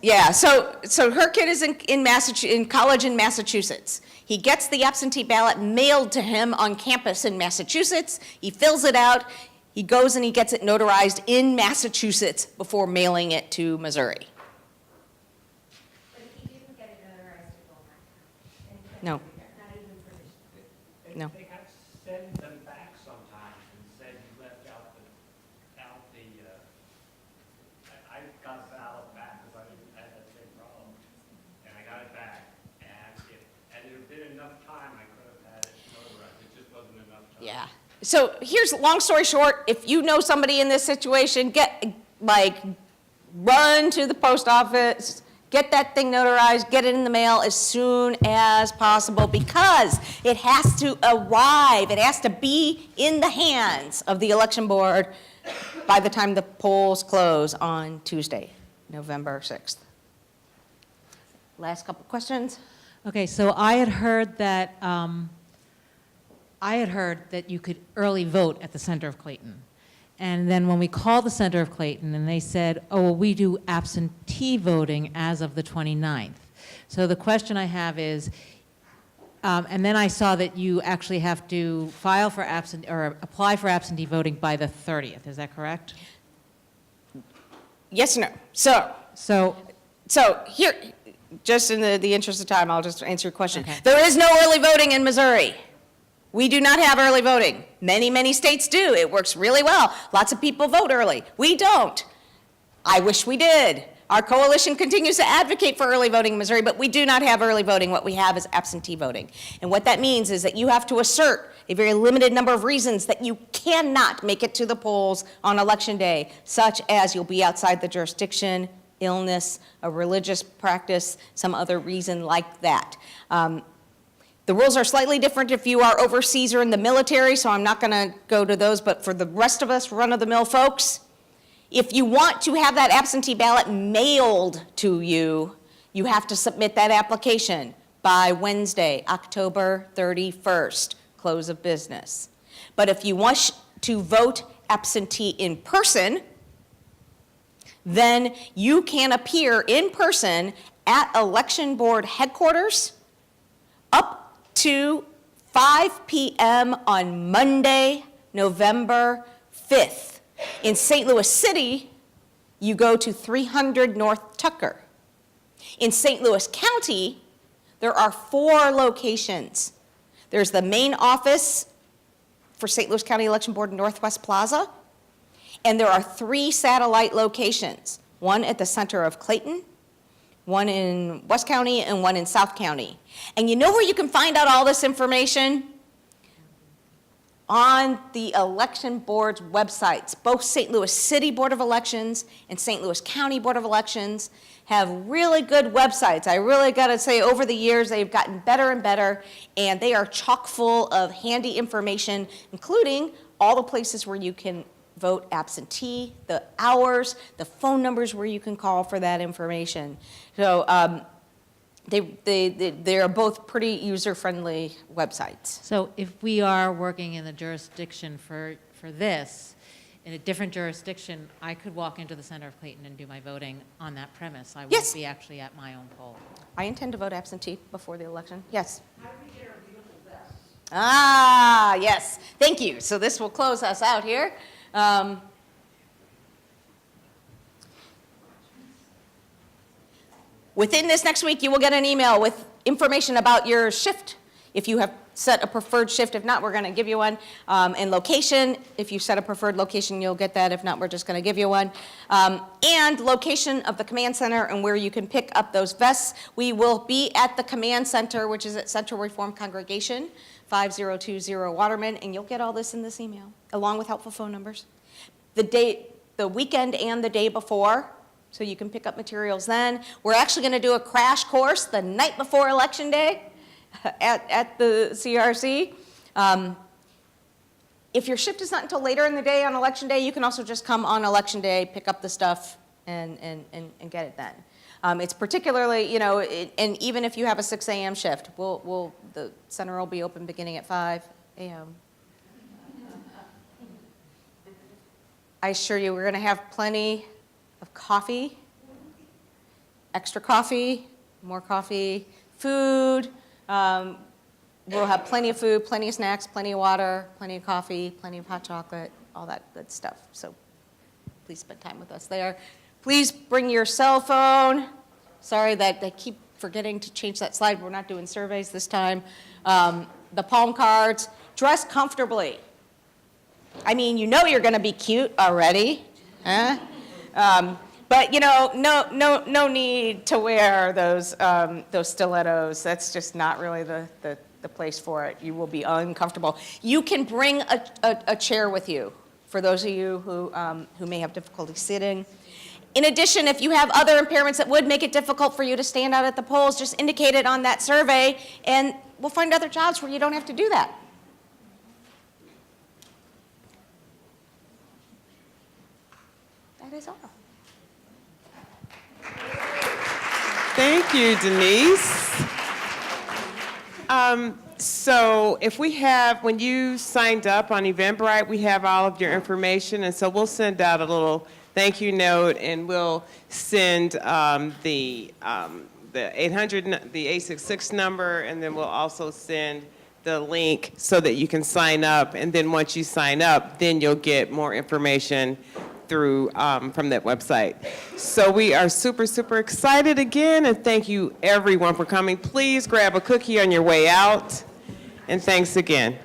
Yeah, so her kid is in college in Massachusetts. He gets the absentee ballot mailed to him on campus in Massachusetts. He fills it out. He goes and he gets it notarized in Massachusetts before mailing it to Missouri. But if he didn't get it notarized, it won't matter. No. No. They have to send them back sometimes and said you left out I got a ballot back because I had that same problem. And I got it back. And it had been enough time, I could have had it notarized. It just wasn't enough time. Yeah. So here's, long story short, if you know somebody in this situation, run to the post office, get that thing notarized, get it in the mail as soon as possible, because it has to arrive, it has to be in the hands of the election board by the time the polls close on Tuesday, November 6th. Last couple questions? Okay, so I had heard that you could early vote at the center of Clayton. And then when we called the center of Clayton, and they said, oh, well, we do absentee voting as of the 29th. So the question I have is, and then I saw that you actually have to file for apply for absentee voting by the 30th. Is that correct? Yes or no? So here, just in the interest of time, I'll just answer your question. Okay. There is no early voting in Missouri. We do not have early voting. Many, many states do. It works really well. Lots of people vote early. We don't. I wish we did. Our coalition continues to advocate for early voting in Missouri, but we do not have early voting. What we have is absentee voting. And what that means is that you have to assert a very limited number of reasons that you cannot make it to the polls on Election Day, such as you'll be outside the jurisdiction, illness, a religious practice, some other reason like that. The rules are slightly different if you are overseas or in the military, so I'm not going to go to those, but for the rest of us run-of-the-mill folks, if you want to have that absentee ballot mailed to you, you have to submit that application by Wednesday, October 31st, close of business. But if you want to vote absentee in person, then you can appear in person at election board headquarters up to 5 p.m. on Monday, November 5th. In St. Louis City, you go to 300 North Tucker. In St. Louis County, there are 4 locations. There's the main office for St. Louis County Election Board Northwest Plaza, and there are 3 satellite locations, one at the center of Clayton, one in West County, and one in South County. And you know where you can find out all this information? On the election board's websites. Both St. Louis City Board of Elections and St. Louis County Board of Elections have really good websites. I really got to say, over the years, they've gotten better and better, and they are chock full of handy information, including all the places where you can vote absentee, the hours, the phone numbers where you can call for that information. So they are both pretty user-friendly websites. So if we are working in the jurisdiction for this, in a different jurisdiction, I could walk into the center of Clayton and do my voting on that premise. I won't be actually at my own poll. I intend to vote absentee before the election. Yes. How do we get our beautiful vests? Ah, yes. Thank you. So this will close us out here. Within this next week, you will get an email with information about your shift, if you have set a preferred shift. If not, we're going to give you one. And location, if you set a preferred location, you'll get that. If not, we're just going to give you one. And location of the command center and where you can pick up those vests. We will be at the command center, which is at Central Reformed Congregation, 5020 Waterman, and you'll get all this in this email, along with helpful phone numbers. The weekend and the day before, so you can pick up materials then. We're actually going to do a crash course the night before Election Day at the CRC. If your shift is not until later in the day on Election Day, you can also just come on Election Day, pick up the stuff, and get it then. It's particularly, and even if you have a 6 a.m. shift, the center will be open beginning at 5 a.m. I assure you, we're going to have plenty of coffee, extra coffee, more coffee, food. We'll have plenty of food, plenty of snacks, plenty of water, plenty of coffee, plenty of hot chocolate, all that good stuff. So please spend time with us there. Please bring your cell phone. Sorry that they keep forgetting to change that slide. We're not doing surveys this time. The palm cards, dress comfortably. I mean, you know you're going to be cute already, huh? But no need to wear those stilettos. That's just not really the place for it. You will be uncomfortable. You can bring a chair with you for those of you who may have difficulty sitting. In addition, if you have other impairments that would make it difficult for you to stand out at the polls, just indicate it on that survey, and we'll find other jobs where you don't have to do that. That is all. Thank you, Denise. So if we have, when you signed up on Eventbrite, we have all of your information, and so we'll send out a little thank you note, and we'll send the 866 number, and then we'll also send the link so that you can sign up, and then once you sign up, then you'll get more information through from that website. So we are super, super excited again, and thank you everyone for coming. Please grab a cookie on your way out, and thanks again.